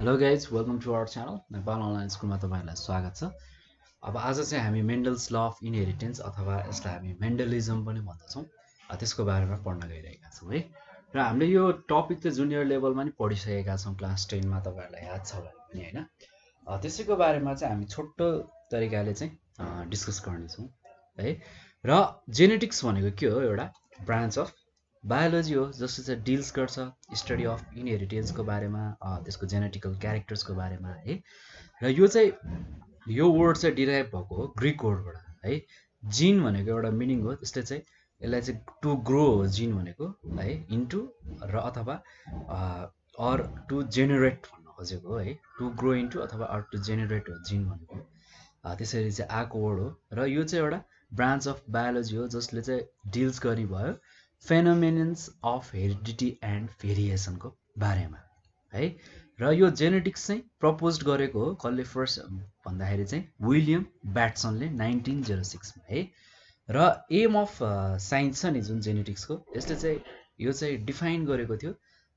Hello guys welcome to our channel Nepal online स्कुलमा तपाईँहरूलाई स्वागत छ। अब आज चाहिँ हामी मेन्डल्स ल अफ इनहेरिटेन्स अथवा यसलाई हामी मेन्डलिजम पनि भन्दछौँ त्यसको बारेमा पढ्न गइरहेका छौँ है। र हामीले यो टपिक चाहिँ जुनियर लेभलमा नि पढिसकेका छौँ क्लास 10मा, तपाईँहरूलाई याद छ भने पनि होइन। त्यसैको बारेमा चाहिँ हामी छोटो तरिकाले चाहिँ डिस्कस गर्नेछौँ है। र जेनेटिक्स भनेको के हो? एउटा ब्रान्च अफ बायोलोजी हो जसले चाहिँ डिल्स गर्छ स्टडी अफ इनहेरिटेन्सको बारेमा, त्यसको जेनेटिकल क्यारेक्टर्सको बारेमा है। र यो वर्ड चाहिँ डिराइभ भएको हो ग्रिक वर्डबाट है। जिन भनेको एउटा मिनिङ हो, त्यसले चाहिँ यसलाई चाहिँ टु ग्रो हो जिन भनेको है, इन्टु र अथवा अर टु जेनेरेट भन्न खोजेको हो है। टु ग्रो इन्टु अथवा अर टु जेनेरेट हो जिन भनेको, त्यसरी चाहिँ आएको वर्ड हो। र यो चाहिँ एउटा ब्रान्च अफ बायोलोजी हो जसले चाहिँ डिल्स गर्ने भयो फेनोमेनन्स अफ हेरिडिटी एन्ड भेरिएसनको बारेमा है। र यो जेनेटिक्स चाहिँ प्रपोज गरेको हो कसले फर्स्ट भन्दाखेरि चाहिँ विलियम ब्याटसनले 1906मा है। र एम अफ साइन्स छ नि जुन जेनेटिक्सको, यसले चाहिँ यो चाहिँ डिफाइन गरेको थियो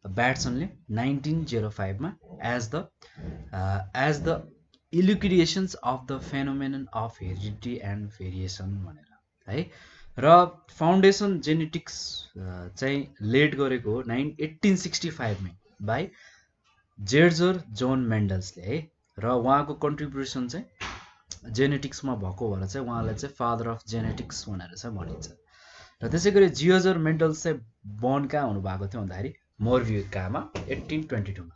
ब्याटसनले 1905मा as the elucidations of the phenomenon of heredity and variation भनेर है। र फाउन्डेसन जेनेटिक्स चाहिँ लेड गरेको हो 1865मै बाई जेर्जर जोन मेन्डल्सले है। र उहाँको कन्ट्रिब्युसन चाहिँ जेनेटिक्समा भएको भएर चाहिँ उहाँलाई चाहिँ फादर अफ जेनेटिक्स भनेर चाहिँ भनिन्छ। र त्यसै गरी जियोजर मेन्डल्स चाहिँ बर्न कहाँ हुनुभएको थियो भन्दाखेरि मोरभिकामा 1822मा।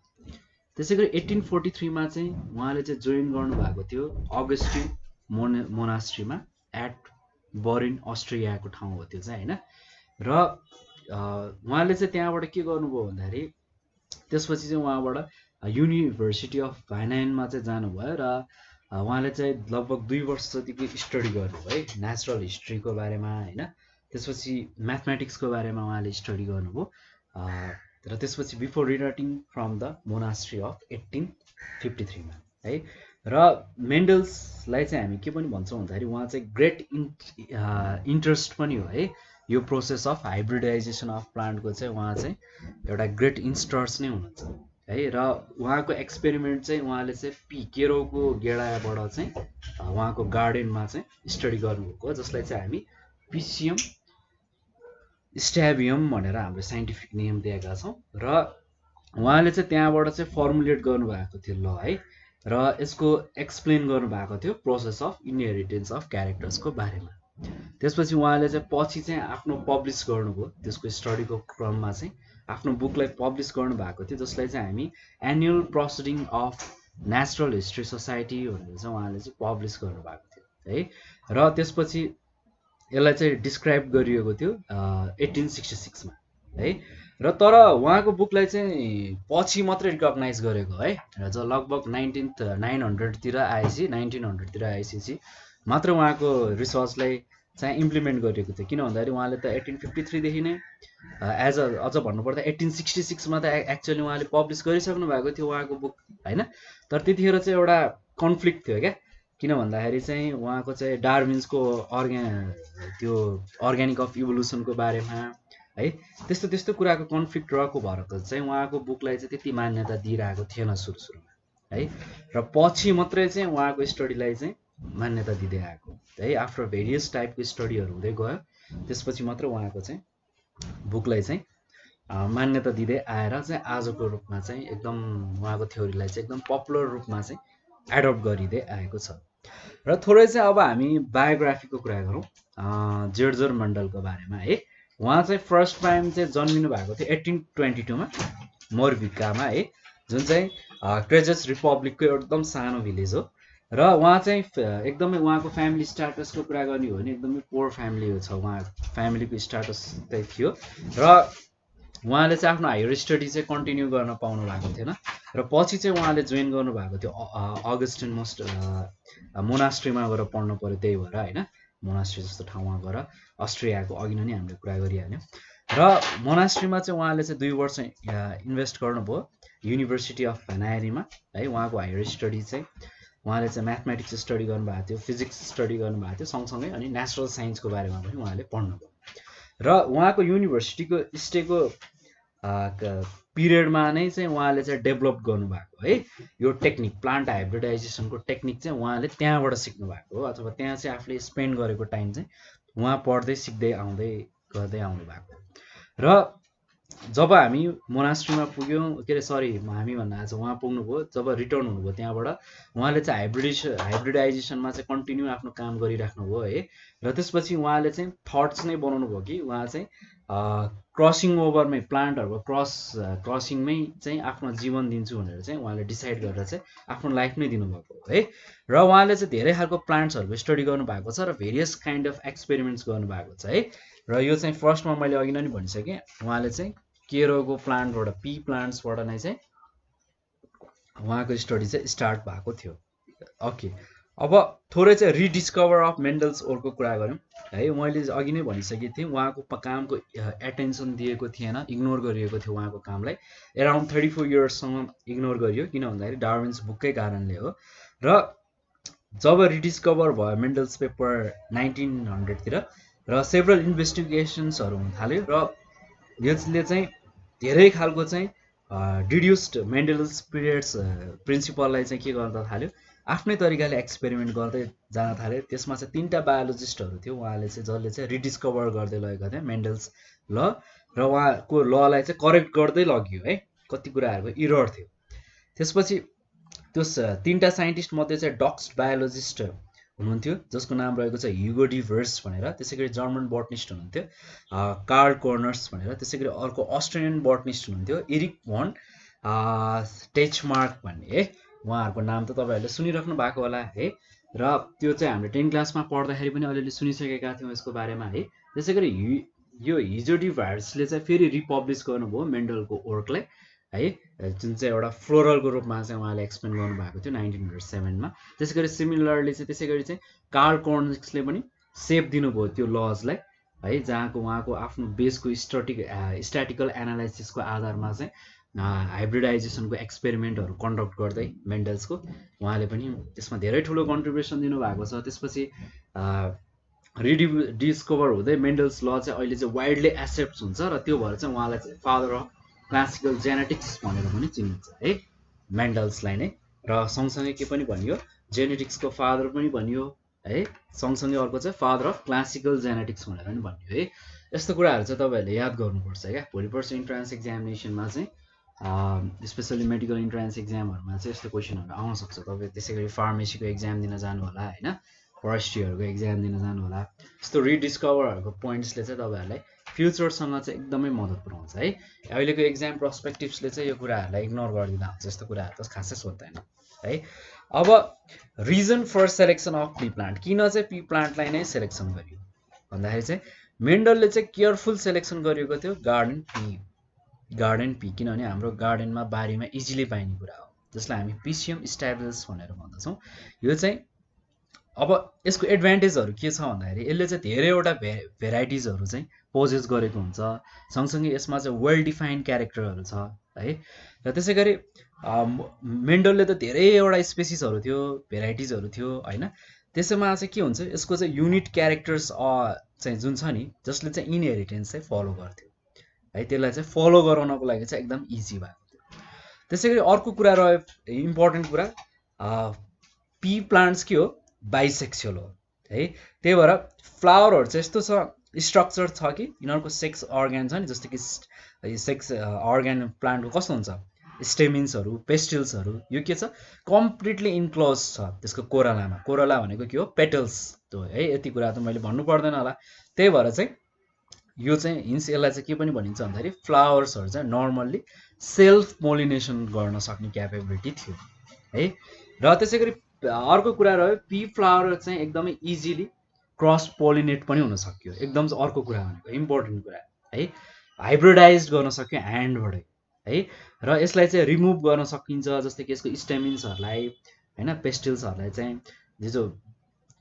त्यसै गरी 1843मा चाहिँ उहाँले चाहिँ जोइन गर्नुभएको थियो अगस्टिन मोनास्ट्रीमा एट बरिन अस्ट्रियाको ठाउँ हो त्यो चाहिँ होइन। र उहाँले चाहिँ त्यहाँबाट के गर्नुभयो भन्दाखेरि त्यसपछि चाहिँ उहाँबाट युनिभर्सिटी अफ भाइनाइनमा चाहिँ जानुभयो र उहाँले चाहिँ लगभग 2 वर्ष जतिको स्टडी गर्नुभयो है नेचुरल हिस्ट्रीको बारेमा होइन। त्यसपछि म्याथमेटिक्सको बारेमा उहाँले स्टडी गर्नुभयो। र त्यसपछि before returning from the monastery of 1853मा है। र मेन्डल्सलाई चाहिँ हामी के पनि भन्छौँ भन्दाखेरि उहाँ चाहिँ ग्रेट इन्ट्रेस्ट पनि हो है यो प्रोसेस अफ हाइब्रिडाइजेसन अफ प्लान्टको चाहिँ उहाँ चाहिँ एउटा ग्रेट इन्ट्रेस्ट नै हुनुहुन्छ है। र उहाँको एक्सपेरिमेन्ट चाहिँ उहाँले चाहिँ केरोको गेडाबाट चाहिँ उहाँको गार्डनमा चाहिँ स्टडी गर्नुभएको जसलाई चाहिँ हामी पिसियम स्ट्याबियम भनेर हाम्रो साइन्टिफिक नेम दिएका छौँ। र उहाँले चाहिँ त्यहाँबाट चाहिँ फर्मुलेट गर्नुभएको थियो ल है। र यसको एक्सप्लेन गर्नुभएको थियो प्रोसेस अफ इनहेरिटेन्स अफ क्यारेक्टर्सको बारेमा। त्यसपछि उहाँले चाहिँ पछि चाहिँ आफ्नो पब्लिस गर्नुभयो, त्यसको स्टडीको क्रममा चाहिँ आफ्नो बुकलाई पब्लिस गर्नुभएको थियो जसलाई चाहिँ हामी annual proceeding of natural history society भनेर चाहिँ उहाँले चाहिँ पब्लिस गर्नुभएको थियो है। र त्यसपछि यसलाई चाहिँ डिस्क्राइब गरिएको थियो 1866मा है। र तर उहाँको बुकलाई चाहिँ पछि मात्रै रिकगनाइज गरेको है। र जो लगभग 1900तिर आएपछि 1900तिर आएपछि मात्र उहाँको रिसर्चलाई चाहिँ इम्प्लिमेन्ट गरिएको थियो। किन भन्दाखेरि उहाँले त 1853देखि नै अझ भन्नुपर्दा 1866मा त एक्चुअली उहाँले पब्लिस गरिसक्नु भएको थियो उहाँको बुक होइन। तर त्यतिखेर चाहिँ एउटा कन्फ्लिक्ट थियो क्या। किन भन्दाखेरि चाहिँ उहाँको चाहिँ डार्विन्सको त्यो अर्ग्यानिक अफ इभोल्युसनको बारेमा है त्यस्तो कुराको कन्फ्लिक्ट रहेको भएर चाहिँ उहाँको बुकलाई चाहिँ त्यति मान्यता दिइरहेको थिएन सुरुमा है। र पछि मात्रै चाहिँ उहाँको स्टडीलाई चाहिँ मान्यता दिँदै आएको है। आफ्टर भेरियस टाइपको स्टडीहरू हुँदै गयो त्यसपछि मात्र उहाँको चाहिँ बुकलाई चाहिँ मान्यता दिँदै आएर चाहिँ आजको रूपमा चाहिँ एकदम उहाँको थ्योरीलाई चाहिँ एकदम पपुलर रूपमा चाहिँ एडप्ट गरिँदै आएको छ। र थोरै चाहिँ अब हामी बायोग्राफीको कुरा गरौँ जेर्जर मन्डलको बारेमा है। उहाँ चाहिँ फर्स्ट टाइम चाहिँ जन्मिनु भएको थियो 1822मा मोरभिकामा है, जुन चाहिँ क्रेजस रिपब्लिकको एकदम सानो भिलेज हो। र उहाँ चाहिँ एकदमै उहाँको फ्यामिली स्ट्याटसको कुरा गर्ने हो भने एकदमै पोर फ्यामिली छ, उहाँको फ्यामिलीको स्ट्याटस चाहिँ थियो। र उहाँले चाहिँ आफ्नो हायर स्टडी चाहिँ कन्टिन्यू गर्न पाउनु भएको थिएन। र पछि चाहिँ उहाँले जोइन गर्नुभएको थियो अगस्टिन मोनास्ट्रीमा गएर पढ्नु पऱ्यो, त्यही भएर होइन मोनास्ट्री जस्तो ठाउँमा गएर अस्ट्रियाको अघि नै हामीले कुरा गरिहाल्यौँ। र मोनास्ट्रीमा चाहिँ उहाँले चाहिँ 2 वर्ष इन्भेस्ट गर्नुभयो युनिभर्सिटी अफ भेनाइरीमा है। उहाँको हायर स्टडी चाहिँ उहाँले चाहिँ म्याथमेटिक्स स्टडी गर्नुभएको थियो, फिजिक्स स्टडी गर्नुभएको थियो, सँगसँगै अनि नेचुरल साइन्सको बारेमा पनि उहाँले पढ्नुभयो। र उहाँको युनिभर्सिटीको स्टेको पिरियडमा नै चाहिँ उहाँले चाहिँ डेभलप गर्नुभएको है यो टेक्निक प्लान्ट हाइब्रिडाइजेसनको टेक्निक चाहिँ उहाँले त्यहाँबाट सिक्नु भएको हो अथवा त्यहाँ चाहिँ आफूले स्पेन्ड गरेको टाइम चाहिँ उहाँ पढ्दै सिक्दै आउँदै गर्दै आउनु भएको र जब हामी मोनास्ट्रीमा पुग्यौँ के अरे सरी हामी भन्दा आज उहाँ पुग्नुभयो जब रिटर्न हुनुभयो त्यहाँबाट उहाँले चाहिँ हाइब्रिडाइजेसनमा चाहिँ कन्टिन्यू आफ्नो काम गरिराख्नुभयो है र त्यसपछि उहाँले चाहिँ थट्स नै बनाउनु भयो कि उहाँ चाहिँ क्रसिङ ओभरमै प्लान्टहरूको क्रसिङमै चाहिँ आफ्नो जीवन दिन्छु भनेर चाहिँ उहाँले डिसाइड गरेर चाहिँ आफ्नो लाइफ नै दिनुभएको है र उहाँले चाहिँ धेरै खालको प्लान्ट्सहरूको स्टडी गर्नुभएको छ र भेरियस काइन्ड अफ एक्सपेरिमेन्ट्स गर्नुभएको छ है र यो चाहिँ फर्स्टमा मैले अघि नै भनिसकेँ उहाँले चाहिँ केरोको प्लान्टबाट पी प्लान्ट्सबाट नै चाहिँ उहाँको स्टडी चाहिँ स्टार्ट भएको थियो ओके अब थोरै चाहिँ रिडिस्कभर अफ मेन्डल्स ओरको कुरा गरौँ है मैले अघि नै भनिसकेको थिएँ उहाँको कामको एटेन्सन दिएको थिएन इग्नोर गरिएको थियो उहाँको कामलाई एराउन्ड 34 इयर्ससम्म इग्नोर गरियो किन भन्दाखेरि डार्विन्स बुककै कारणले हो र जब रिडिस्कभर भयो मेन्डल्स पेपर 1900 र सेभरल इन्भेस्टिगेसन्सहरू हुन थाल्यो र यसले चाहिँ धेरै खालको चाहिँ डिड्युस्ड मेन्डल्स पिरियड्स प्रिन्सिपललाई चाहिँ के गर्न थाल्यो आफ्नै तरिकाले एक्सपेरिमेन्ट गर्दै जान थाल्यो त्यसमा चाहिँ 3टा बायोलोजिस्टहरू थियो उहाँले चाहिँ जसले चाहिँ रिडिस्कभर गर्दै लगेको थियो मेन्डल्स ल र उहाँको ललाई चाहिँ करेक्ट गर्दै लग्यो है कति कुराहरूको इरर थियो त्यसपछि त्यो 3टा साइन्टिस्ट मध्ये चाहिँ डक्स बायोलोजिस्ट हुनुहुन्थ्यो जसको नाम रहेको छ ह्युगो डी भर्स भनेर त्यसैगरी जर्मन बोटनिस्ट हुनुहुन्थ्यो कार्ल कोर्नर्स भनेर त्यसैगरी अर्को अस्ट्रेलियन बोटनिस्ट हुनुहुन्थ्यो एरिक भन टेचमार्क भन्ने है उहाँहरूको नाम त तपाईँहरूले सुनिराख्नु भएको होला है र त्यो चाहिँ हामीले 10 क्लासमा पढ्दाखेरि पनि अलिअलि सुनिसकेका थियौँ यसको बारेमा है त्यसैगरी यो हिजो डी भर्सले चाहिँ फेरि रिपब्लिस गर्नुभयो मेन्डलको वर्कलाई है जुन चाहिँ एउटा फ्लोरलको रूपमा चाहिँ उहाँले एक्सप्लेन गर्नुभएको थियो 1907 मा त्यसै गरी सिमिलरली चाहिँ त्यसै गरी चाहिँ कार्ल कोर्नक्सले पनि सेप दिनुभयो त्यो लजलाई है जहाँको उहाँको आफ्नो बेसको स्ट्याटिकल एनालाइसिसको आधारमा चाहिँ हाइब्रिडाइजेसनको एक्सपेरिमेन्टहरू कन्डक्ट गर्दै मेन्डल्सको उहाँले पनि त्यसमा धेरै ठुलो कन्ट्रिब्युसन दिनुभएको छ त्यसपछि डिस्कभर हुँदै मेन्डल्स ल चाहिँ अहिले चाहिँ वाइडली एक्सेप्ट हुन्छ र त्यो भएर चाहिँ उहाँलाई चाहिँ फादर अफ क्लासिकल जेनेटिक्स भनेर पनि चिनिन्छ है मेन्डल्सलाई नै र सँगसँगै के पनि भनियो जेनेटिक्सको फादर पनि भनियो है सँगसँगै अर्को चाहिँ फादर अफ क्लासिकल जेनेटिक्स भनेर पनि भनियो है यस्तो कुराहरू चाहिँ तपाईँहरूले याद गर्नुपर्छ क्या भोलि पर्सि इन्ट्रान्स एक्जामिनेसनमा चाहिँ स्पेसली मेडिकल इन्ट्रान्स एक्जामहरूमा चाहिँ यस्तो क्वेसनहरू आउन सक्छ तपाईँ त्यसै गरी फार्मेसीको एक्जाम दिन जानु होला होइन फरेस्ट्रीहरूको एक्जाम दिन जानु होला यस्तो रिडिस्कभरहरूको पोइन्ट्सले चाहिँ तपाईँहरूलाई फ्युचरसँग चाहिँ एकदमै मद्दत पुऱ्याउँछ है अहिलेको एक्जाम पर्सपेक्टिभ्सले चाहिँ यो कुराहरूलाई इग्नोर गरिदिँदा हुन्छ यस्तो कुराहरू त खासै सोध्दैन है अब reason for selection of pea plant किन चाहिँ पी प्लान्टलाई नै सेलेक्सन गरियो भन्दाखेरि चाहिँ मेन्डलले चाहिँ केयरफुल सेलेक्सन गरिएको थियो गार्डन पी किनभने हाम्रो गार्डनमा बारीमा इजिली पाइने कुरा हो जसलाई हामी पिसियम स्ट्याबिलस भनेर भन्दछौँ यो चाहिँ अब यसको एडभान्टेजहरू के छ भन्दाखेरि यसले चाहिँ धेरैवटा भेराइटिजहरू चाहिँ पोजेस गरेको हुन्छ सँगसँगै यसमा चाहिँ वेल डिफाइन्ड क्यारेक्टरहरू छ है र त्यसै गरी मेन्डलले त धेरैवटा स्पेसिसहरू थियो भेराइटिजहरू थियो होइन त्यसैमा चाहिँ के हुन्छ यसको चाहिँ युनिट क्यारेक्टर्स चाहिँ जुन छ नि जसले चाहिँ इनहेरिटेन्स चाहिँ फलो गर्थ्यो है त्यसलाई चाहिँ फलो गराउनको लागि चाहिँ एकदम इजी भएको थियो त्यसै गरी अर्को कुरा रह्यो इम्पोर्टेन्ट कुरा पी प्लान्ट्स के हो बाइसेक्सुअल हो है त्यही भएर फ्लावरहरू चाहिँ यस्तो छ स्ट्रक्चर छ कि यिनीहरूको सेक्स अर्ग्यान छ नि जस्तो कि सेक्स अर्ग्यान प्लान्टको कस्तो हुन्छ स्टेमिन्सहरू पेस्टिल्सहरू यो के छ कम्प्लिटली इन्क्लोज छ त्यसको कोरोला भनेको के हो पेटल्स त्यो है यति कुरा त मैले भन्नु पर्दैन होला त्यही भएर चाहिँ यो चाहिँ हिन्स यसलाई चाहिँ के पनि भनिन्छ भन्दाखेरि फ्लावर्सहरू चाहिँ नर्मल्ली सेल्फ पोलिनेसन गर्न सक्ने क्यापेबिलिटी थियो है र त्यसै गरी अर्को कुरा रह्यो पी फ्लावर चाहिँ एकदमै इजिली क्रस पोलिनेट पनि हुन सक्यो एकदम अर्को कुरा भनेको इम्पोर्टेन्ट कुरा है हाइब्रिडाइज गर्न सक्यो ह्यान्डबाटै है र यसलाई चाहिँ रिमुभ गर्न सकिन्छ जस्तै कि यसको स्टेमिन्सहरूलाई होइन पेस्टिल्सहरूलाई चाहिँ जो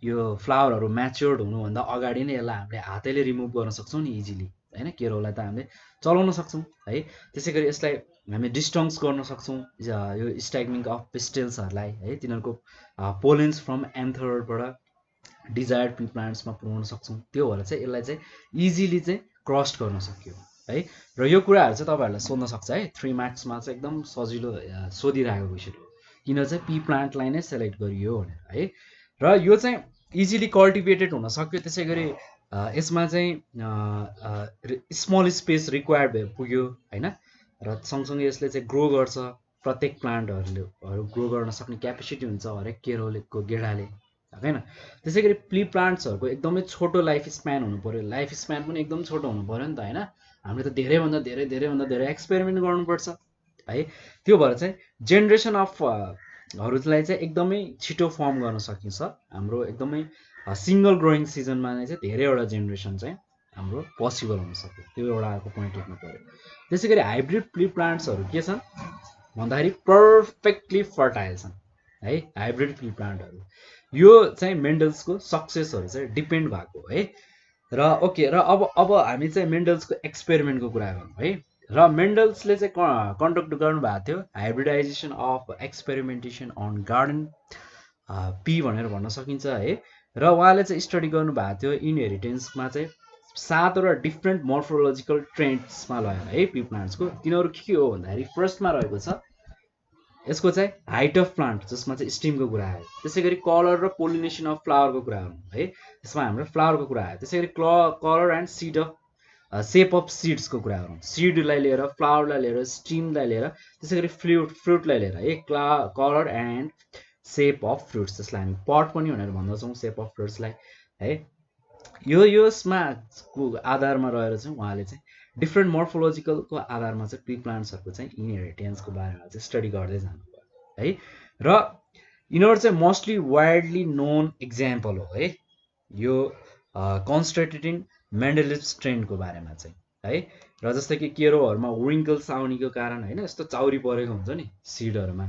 यो फ्लावरहरू म्याच्योर्ड हुनुभन्दा अगाडि नै यसलाई हामीले हातैले रिमुभ गर्न सक्छौँ नि इजिली होइन केरोलाई त हामीले चलाउन सक्छौँ है त्यसै गरी यसलाई हामी डिस्टङ्स गर्न सक्छौँ यो स्ट्याग्निङ अफ पेस्टिल्सहरूलाई है तिनीहरूको पोलेन्स फ्रम एन्थरबाट डिजायर्ड पी प्लान्ट्समा पुर्याउन सक्छौँ त्यो भएर चाहिँ यसलाई चाहिँ इजिली चाहिँ क्रस गर्न सक्यो है। र यो कुराहरू चाहिँ तपाईँहरूलाई सोध्न सक्छ है, 3 मार्क्समा चाहिँ एकदम सजिलो सोधिरहेको क्वेसन हो, किन चाहिँ पी प्लान्टलाई नै सेलेक्ट गरियो भनेर है। र यो चाहिँ इजिली कल्टिभेटेड हुन सक्यो, त्यसै गरी यसमा चाहिँ स्मल स्पेस रिक्वायर्ड पुग्यो होइन। र सँगसँगै यसले चाहिँ ग्रो गर्छ, प्रत्येक प्लान्टहरू ग्रो गर्न सक्ने क्यापेसिटी हुन्छ हरेक केरोलेको गेडाले होइन। त्यसै गरी प्ली प्लान्ट्सहरूको एकदमै छोटो लाइफ स्प्यान हुनु पऱ्यो, लाइफ स्प्यान पनि एकदम छोटो हुनु पऱ्यो नि त होइन। हामीले त धेरैभन्दा धेरै एक्सपेरिमेन्ट गर्नुपर्छ है। त्यो भएर चाहिँ जेनेरेसन अफ हरूलाई चाहिँ एकदमै छिटो फर्म गर्न सकिन्छ। हाम्रो एकदमै सिङ्गल ग्रोइङ सिजनमा नै चाहिँ धेरैवटा जेनेरेसन चाहिँ हाम्रो पोसिबल हुन सक्यो, त्यो एउटा अर्को पोइन्ट लेख्नु पऱ्यो। त्यसै गरी हाइब्रिड प्ली प्लान्ट्सहरू के छन् भन्दाखेरि पर्फेक्टली फर्टाइल छन् है हाइब्रिड प्ली प्लान्टहरू। यो चाहिँ मेन्डल्सको सक्सेसहरू चाहिँ डिपेन्ड भएको है। र ओके, र अब हामी चाहिँ मेन्डल्सको एक्सपेरिमेन्टको कुरा गरौँ है। र मेन्डल्सले चाहिँ कन्डक्ट गर्नुभएको थियो hybridization of experimentation on garden pea भनेर भन्न सकिन्छ है। र उहाँले चाहिँ स्टडी गर्नुभएको थियो इनहेरिटेन्समा चाहिँ 7वटा डिफ्रेन्ट मोर्फोलोजिकल ट्रेन्ड्समा लगाएर है पी प्लान्ट्सको। तिनीहरू के हो भन्दाखेरि फर्स्टमा रहेको छ यसको चाहिँ हाइट अफ प्लान्ट, जसमा चाहिँ स्टिमको कुरा आयो। त्यसै गरी कलर र पोलिनेसन अफ फ्लावरको कुरा गरौँ है, त्यसमा हाम्रो फ्लावरको कुरा आयो। त्यसै गरी colour and seed of shape of सिड्सको कुरा गरौँ, सिडलाई लिएर फ्लावरलाई लिएर स्टिमलाई लिएर त्यसै गरी फ्रुटलाई लिएर है, colour and shape of fruits, जसलाई हामी पट पनि भनेर भन्दछौँ सेप अफ फ्रुट्सलाई है। यसमा आधारमा रहेर चाहिँ उहाँले चाहिँ डिफ्रेन्ट मोर्फोलोजिकलको आधारमा चाहिँ प्री प्लान्ट्सहरूको चाहिँ इनहेरिटेन्सको बारेमा चाहिँ स्टडी गर्दै जानुभयो है। र यिनीहरू चाहिँ मोस्टली वाइडली नोन इक्जाम्पल हो है यो कन्सन्ट्रेटेड इन मेन्डलिभ्स ट्रेन्डको बारेमा चाहिँ है। र जस्तै कि केरोहरूमा विङ्कल्स आउनेको कारण होइन, यस्तो चाउरी परेको हुन्छ नि सिडहरूमा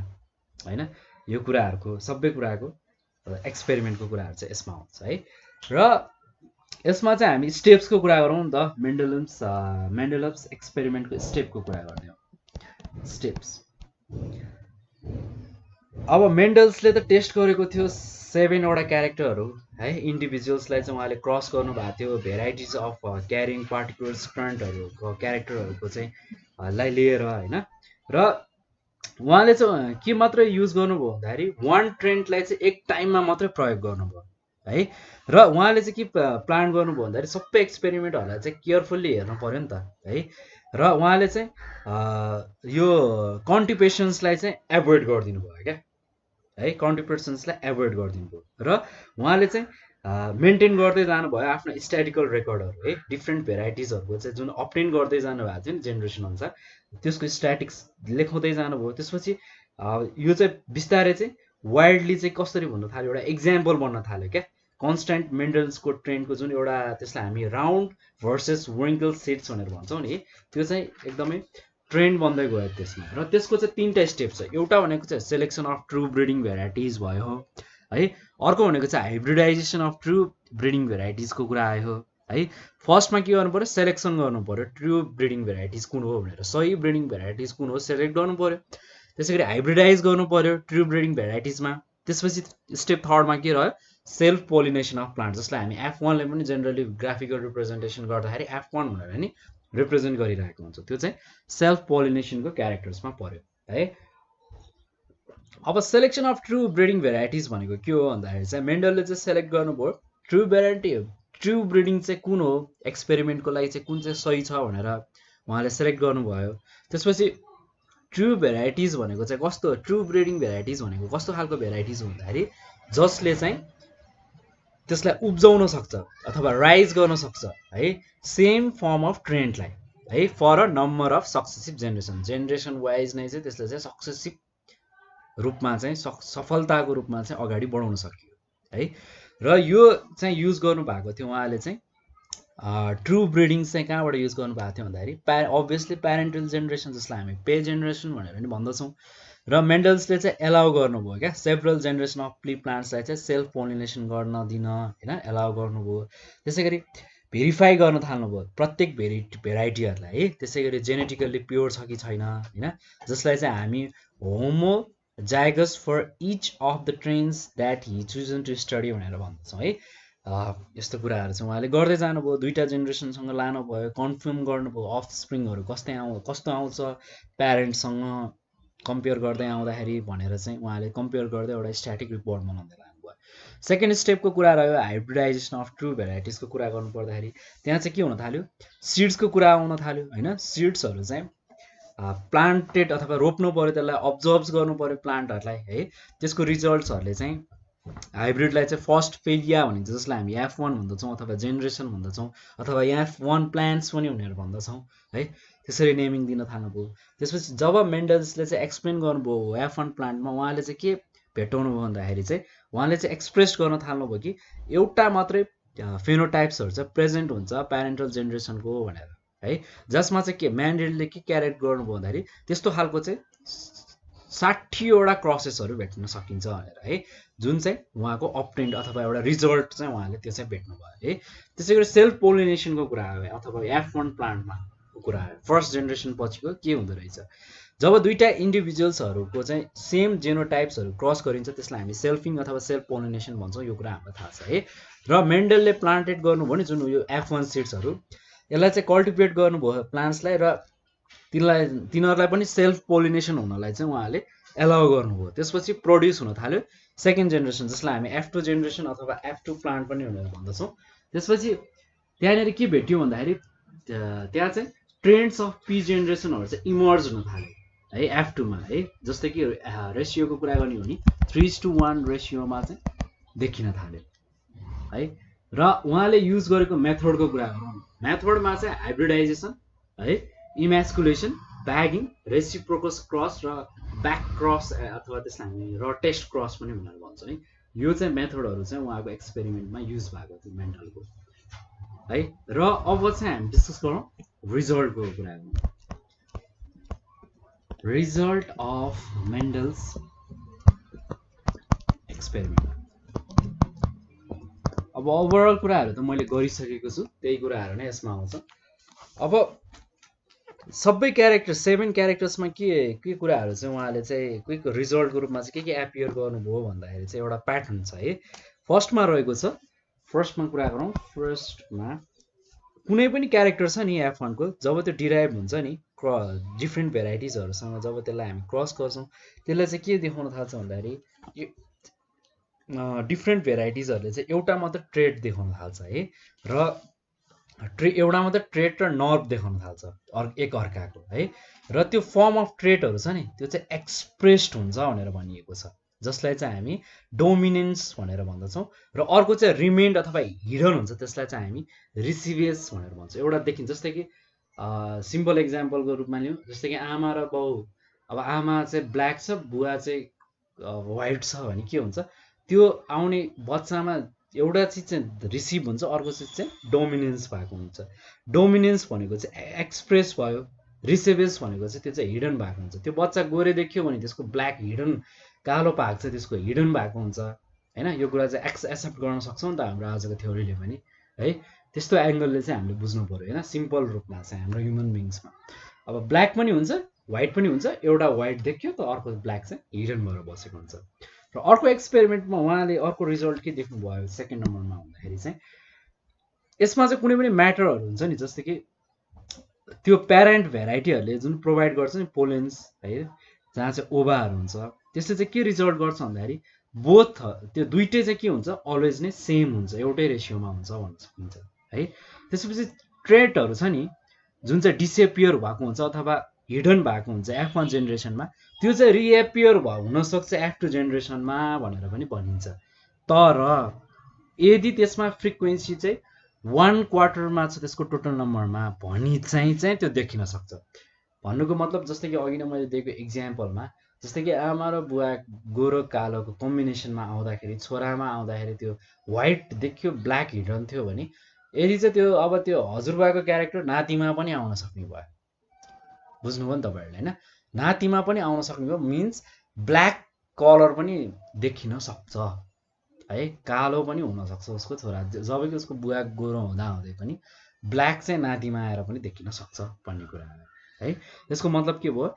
होइन, यो कुराहरूको सबै कुराको एक्सपेरिमेन्टको कुराहरू चाहिँ यसमा हुन्छ है। र यसमा चाहिँ हामी स्टेप्सको कुरा गरौँ नि त, मेन्डलिभ्स एक्सपेरिमेन्टको स्टेपको कुरा गर्ने हो, स्टेप्स। अब मेन्डल्सले त टेस्ट गरेको थियो 7वटा क्यारेक्टरहरू है, इन्डिभिजुअल्सलाई चाहिँ उहाँले क्रस गर्नुभएको थियो भेराइटिज अफ क्यारिङ पार्टिकुलर स्ट्रेन्डहरूको क्यारेक्टरहरूको चाहिँ लाई लिएर होइन। र उहाँले चाहिँ के मात्रै युज गर्नुभयो भन्दाखेरि वान ट्रेन्डलाई चाहिँ एक टाइममा मात्रै प्रयोग गर्नुभयो है। र उहाँले चाहिँ के प्लान गर्नुभयो भन्दाखेरि सबै एक्सपेरिमेन्टहरूलाई चाहिँ केयरफुल्ली हेर्नु पऱ्यो नि त है। र उहाँले चाहिँ यो कन्टिपेसन्सलाई चाहिँ एभोइड गरिदिनु भयो क्या है, कन्टिपेसन्सलाई एभोइड गरिदिनु भयो। र उहाँले चाहिँ मेन्टेन गर्दै जानुभयो आफ्नो स्ट्याटिकल रेकर्डहरू है, डिफ्रेन्ट भेराइटिजहरूको चाहिँ जुन अपडेट गर्दै जानुभएको थियो नि जेनेरेसन अनुसार, त्यसको स्ट्याटिक्स लेखाउँदै जानुभयो। त्यसपछि यो चाहिँ बिस्तारै चाहिँ वाइडली चाहिँ कसरी भन्न थाल्यो, एउटा इक्जाम्पल बन्न थाल्यो क्या कन्स्ट्यान्ट मेन्डल्सको ट्रेन्डको जुन एउटा, त्यसलाई हामी राउन्ड भर्सेस विङ्कल सेट्स भनेर भन्छौँ नि, त्यो चाहिँ एकदमै ट्रेन्ड बन्दै गयो त्यसमा। र त्यसको चाहिँ 3टा स्टेप छ। एउटा भनेको चाहिँ selection of true breeding varieties भयो है, अर्को भनेको चाहिँ हाइब्रिडाइजेसन अफ ट्रु ब्रिडिङ भेराइटिजको कुरा आयो है। फर्स्टमा के गर्नु पऱ्यो, सेलेक्सन गर्नु पऱ्यो ट्रु ब्रिडिङ भेराइटिज कुन हो भनेर, सही ब्रिडिङ भेराइटिज कुन हो सेलेक्ट गर्नु पऱ्यो। त्यसै गरी हाइब्रिडाइज गर्नु पऱ्यो ट्रु ब्रिडिङ भेराइटिजमा। त्यसपछि स्टेप 3मा के रह्यो, सेल्फ पोलिनेसन अफ प्लान्ट, जसलाई हामी F1ले पनि जेनरली ग्राफिकल रिप्रेजेन्टेसन गर्दाखेरि F1 भनेर नि रिप्रेजेन्ट गरिरहेको हुन्छ, त्यो चाहिँ सेल्फ पोलिनेसनको क्यारेक्टर्समा पर्यो है। अब selection of true breeding varieties भनेको के हो भन्दाखेरि चाहिँ मेन्डलले चाहिँ सेलेक्ट गर्नुभयो ट्रु ब्रिडिङ चाहिँ कुन हो, एक्सपेरिमेन्टको लागि चाहिँ कुन चाहिँ सही छ भनेर उहाँले सेलेक्ट गर्नुभयो। त्यसपछि ट्रु भेराइटिज भनेको चाहिँ कस्तो, ट्रु ब्रिडिङ भेराइटिज भनेको कस्तो खालको भेराइटिज हो भन्दाखेरि जसले चाहिँ त्यसलाई उब्जाउन सक्छ अथवा राइज गर्न सक्छ है, सेम फर्म अफ ट्रेन्डलाई है, for a number of successive generation wise नै चाहिँ त्यसले चाहिँ सक्सेसिभ रूपमा चाहिँ सफलताको रूपमा चाहिँ अगाडि बढाउन सकियो है। र यो चाहिँ युज गर्नुभएको थियो उहाँले चाहिँ ट्रु ब्रिडिङ चाहिँ कहाँबाट युज गर्नुभएको थियो भन्दाखेरि अभियसली प्यारेन्टल जेनेरेसन, जसलाई हामी पे जेनेरेसन भनेर पनि भन्दछौँ। र मेन्डल्सले चाहिँ एलाउ गर्नुभयो क्या सेभरल जेनेरेसन अफ प्ली प्लान्ट्सलाई चाहिँ सेल्फ पोलिनेसन गर्न दिन होइन, एलाउ गर्नुभयो। त्यसै गरी भेरिफाई गर्न थाल्नुभयो प्रत्येक भेराइटीहरूलाई है, त्यसै गरी जेनेटिकल्ली प्योर छ कि छैन होइन, जसलाई चाहिँ हामी homozygous for each of the traits that he chosen to study भनेर भन्दछौँ है। यस्तो कुराहरू चाहिँ उहाँले गर्दै जानुभयो, दुईवटा जेनेरेसनसँग लानुभयो, कन्फर्म गर्नुभयो अफस्प्रिङहरू कस्तो आउँछ प्यारेन्टसँग कम्पेयर गर्दै आउँदाखेरि भनेर चाहिँ उहाँले कम्पेयर गर्दै एउटा स्ट्याटिक रिपोर्ट बनाउँदै लानुभयो। सेकेन्ड स्टेपको कुरा रह्यो हाइब्रिडाइजेसन अफ ट्रु भेराइटिजको कुरा गर्नु पर्दाखेरि त्यहाँ चाहिँ के हुन थाल्यो, सिड्सको कुरा आउन थाल्यो होइन। सिड्सहरू चाहिँ प्लान्टेड अथवा रोप्नु पऱ्यो, त्यसलाई अब्जर्भ गर्नु पऱ्यो प्लान्टहरूलाई है। त्यसको रिजल्ट्सहरूले चाहिँ हाइब्रिडलाई चाहिँ फर्स्ट पेलिया भनिन्छ, जसलाई हामी F1 भन्दछौँ अथवा जेनेरेसन भन्दछौँ अथवा F1 प्लान्ट्स पनि भनेर भन्दछौँ है। त्यसरी नेमिङ दिन थाल्नुभयो। त्यसपछि जब मेन्डल्सले चाहिँ एक्सप्लेन गर्नुभयो F1 प्लान्टमा, उहाँले चाहिँ के भेटाउनु भयो भन्दाखेरि चाहिँ उहाँले चाहिँ एक्सप्रेस गर्न थाल्नुभयो कि एउटा मात्रै फेनोटाइप्सहरू चाहिँ प्रेजेन्ट हुन्छ प्यारेन्टल जेनेरेसनको भनेर है। जसमा चाहिँ के मेन्डलले के क्यारेक्ट गर्नुभयो भन्दाखेरि त्यस्तो खालको चाहिँ 60वटा क्रसेसहरू भेट्न सकिन्छ भनेर है, जुन चाहिँ उहाँको अप्टेन्ड अथवा एउटा रिजल्ट चाहिँ उहाँले त्यो चाहिँ भेट्नुभयो है। त्यसै गरी सेल्फ पोलिनेसनको कुरा आयो अथवा F1 प्लान्टमा कुरा आयो, फर्स्ट जेनेरेसन पछिको के हुँदो रहेछ। जब दुईवटा इन्डिभिजुअल्सहरूको चाहिँ सेम जेनोटाइप्सहरू क्रस गरिन्छ त्यसलाई हामी सेल्फिङ अथवा सेल्फ पोलिनेसन भन्छौँ, यो कुरा हामीलाई थाहा छ है। र मेन्डलले प्लान्टेड गर्नुभयो नि जुन यो F1 सिड्सहरू, यसलाई चाहिँ कल्टिभेट गर्नुभयो प्लान्ट्सलाई र तिनीहरूलाई पनि सेल्फ पोलिनेसन हुनलाई चाहिँ उहाँले एलाउ गर्नुभयो। त्यसपछि प्रड्युस हुन थाल्यो सेकेन्ड जेनेरेसन, जसलाई हामी F2 जेनेरेसन अथवा F2 प्लान्ट पनि भनेर भन्दछौँ। त्यसपछि त्यहाँनिर के भेट्यो भन्दाखेरि त्यहाँ चाहिँ ट्रेन्ड्स अफ पी जेनेरेसनहरू चाहिँ इमर्ज हुन थाल्यो है F2 मा है। जस्तै कि रेसियोको कुरा गर्ने हो भने 3:1 रेसियोमा चाहिँ देखिन थाल्यो है। र उहाँले युज गरेको मेथडको कुरा गरौँ, मेथडमा चाहिँ हाइब्रिडाइजेसन है, इमेस्कुलेसन, ब्यागिङ, रेसिप्रोकस क्रस र ब्याक क्रस अथवा त्यसलाई हामी र टेस्ट क्रस पनि भनेर भन्छौँ है। यो चाहिँ मेथडहरू चाहिँ उहाँको एक्सपेरिमेन्टमा युज भएको थियो मेन्डलको है। र अब चाहिँ हामी डिस्कस गरौँ रिजल्टको कुरा गरौँ, रिजल्ट अफ मेन्डल्स एक्सपेरिमेन्ट। अब ओभरअल कुराहरू त मैले गरिसकेको छु, त्यही कुराहरू नै यसमा आउँछ। अब सबै क्यारेक्टर 7 क्यारेक्टर्समा के कुराहरू चाहिँ उहाँले चाहिँ क्विक रिजल्टको रूपमा चाहिँ के एपियर गर्नुभयो भन्दाखेरि चाहिँ एउटा प्याटर्न छ है। फर्स्टमा रहेको छ, फर्स्टमा कुरा गरौँ, फर्स्टमा कुनै पनि क्यारेक्टर छ नि F1 को, जब त्यो डिराइभ हुन्छ नि डिफ्रेन्ट भेराइटिजहरूसँग जब त्यसलाई हामी क्रस गर्छौँ त्यसलाई चाहिँ के देखाउन थाल्छ भन्दाखेरि डिफ्रेन्ट भेराइटिजहरूले चाहिँ एउटा मात्र ट्रेड देखाउन थाल्छ है। र एउटा मात्र ट्रेड र नर्भ देखाउन थाल्छ एक अर्काको है। र त्यो फर्म अफ ट्रेडहरू छ नि त्यो चाहिँ एक्सप्रेस्ड हुन्छ भनेर भनिएको छ, जसलाई चाहिँ हामी डोमिनेन्स भनेर भन्दछौँ। र अर्को चाहिँ रिमेन्ड अथवा हिडन हुन्छ, त्यसलाई चाहिँ हामी रिसिभेस भनेर भन्छौँ। एउटा देखिन्छ जस्तै कि सिम्पल एक्जाम्पलको रूपमा लिउँ, जस्तै कि आमा र बाउ, अब आमा चाहिँ ब्ल्याक छ, बुवा चाहिँ व्हाइट छ भने के हुन्छ, त्यो आउने बच्चामा एउटा चिज चाहिँ रिसिभ हुन्छ, अर्को चिज चाहिँ डोमिनेन्स भएको हुन्छ। डोमिनेन्स भनेको चाहिँ एक्सप्रेस भयो, रिसिभेस भनेको चाहिँ त्यो चाहिँ हिडन भएको हुन्छ। त्यो बच्चा गोरे देखियो भने त्यसको ब्ल्याक हिडन, कालो भाग चाहिँ त्यसको हिडन भएको हुन्छ होइन। यो कुरा चाहिँ एक्सेप्ट गर्न सक्छौँ नि त हाम्रो आजको थ्योरीले पनि है। त्यस्तो एङ्गलले चाहिँ हामीले बुझ्नु पऱ्यो होइन, सिम्पल रूपमा चाहिँ हाम्रो ह्युमन बिङ्समा। अब ब्ल्याक पनि हुन्छ व्हाइट पनि हुन्छ, एउटा व्हाइट देखियो त अर्को ब्ल्याक चाहिँ हिडन भएर बसेको हुन्छ। र अर्को एक्सपेरिमेन्टमा उहाँले अर्को रिजल्ट के देख्नुभयो सेकेन्ड नम्बरमा भन्दाखेरि चाहिँ यसमा चाहिँ कुनै पनि म्याटरहरू हुन्छ नि, जस्तै कि त्यो प्यारेन्ट भेराइटीहरूले जुन प्रोभाइड गर्छ नि पोलेन्स है, जहाँ चाहिँ ओभाहरू हुन्छ, त्यसले चाहिँ के रिजल्ट गर्छ भन्दाखेरि बोथ त्यो दुइटै चाहिँ के हुन्छ, अलवेज नै सेम हुन्छ, एउटै रेसियोमा हुन्छ भन्न सकिन्छ है। त्यसपछि ट्रेडहरू छ नि जुन चाहिँ डिसएपियर भएको हुन्छ अथवा हिडन भएको हुन्छ F1 जेनेरेसनमा, त्यो चाहिँ रिएपियर हुनसक्छ F2 जेनेरेसनमा भनेर पनि भनिन्छ। तर यदि त्यसमा फ्रिक्वेन्सी चाहिँ 1/4 छ त्यसको टोटल नम्बरमा भनी चाहिँ त्यो देखिन सक्छ। भन्नुको मतलब जस्तै कि अघि नै मैले दिएको इक्जाम्पलमा, जस्तै कि आमा र बुवा गोरो कालोको कम्बिनेसनमा आउँदाखेरि, छोरामा आउँदाखेरि त्यो व्हाइट देखियो ब्ल्याक हिडन थियो भने, यदि चाहिँ त्यो अब त्यो हजुरबाको क्यारेक्टर नातिमा पनि आउन सक्ने भयो। बुझ्नुभयो नि तपाईँहरूले होइन, नातिमा पनि आउन सक्ने भयो मिन्स ब्ल्याक कलर पनि देखिन सक्छ है, कालो पनि हुनसक्छ उसको छोरा, जबकि उसको बुवा गोरो हुँदै पनि ब्ल्याक चाहिँ नातिमा आएर पनि देखिन सक्छ भन्ने कुरा है। त्यसको मतलब के भयो,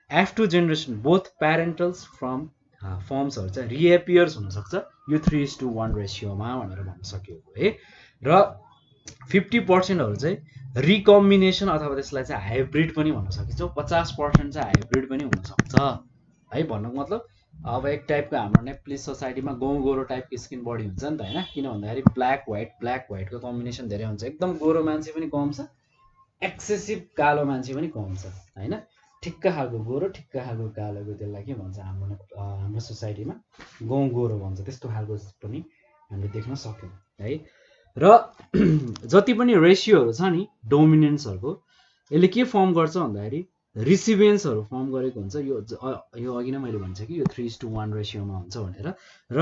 F2 जेनेरेसन बोथ प्यारेन्टल्स फ्रम फर्म्सहरू चाहिँ रिएपियर्स हुनसक्छ यो 3:1 रेसियोमा भनेर भन्न सकिएको है। र 50%हरू चाहिँ रिकम्बिनेसन अथवा त्यसलाई चाहिँ हाइब्रिड पनि भन्न सकिन्छ। 50% चाहिँ हाइब्रिड पनि हुनसक्छ है। भन्नुको मतलब अब एक टाइपको हाम्रो नेप्लिस सोसाइटीमा गोरो टाइपको स्किन बडी हुन्छ नि त होइन, किन भन्दाखेरि ब्ल्याक व्हाइटको कम्बिनेसन धेरै हुन्छ। एकदम गोरो मान्छे पनि कम छ, एक्सेसिभ कालो मान्छे पनि कम छ होइन। ठिक्क खालको गोरो ठिक्क खालको कालोको त्यसलाई के भन्छ हाम्रो सोसाइटीमा गोरो भन्छ। त्यस्तो खालको पनि हामीले देख्न सक्यौँ है। र जति पनि रेसियोहरू छ नि डोमिनेन्सहरूको, यसले के फर्म गर्छ भन्दाखेरि रिसिभेन्सहरू फर्म गरेको हुन्छ। यो अघि नै मैले भन्छ कि यो 3:1 रेसियोमा हुन्छ भनेर। र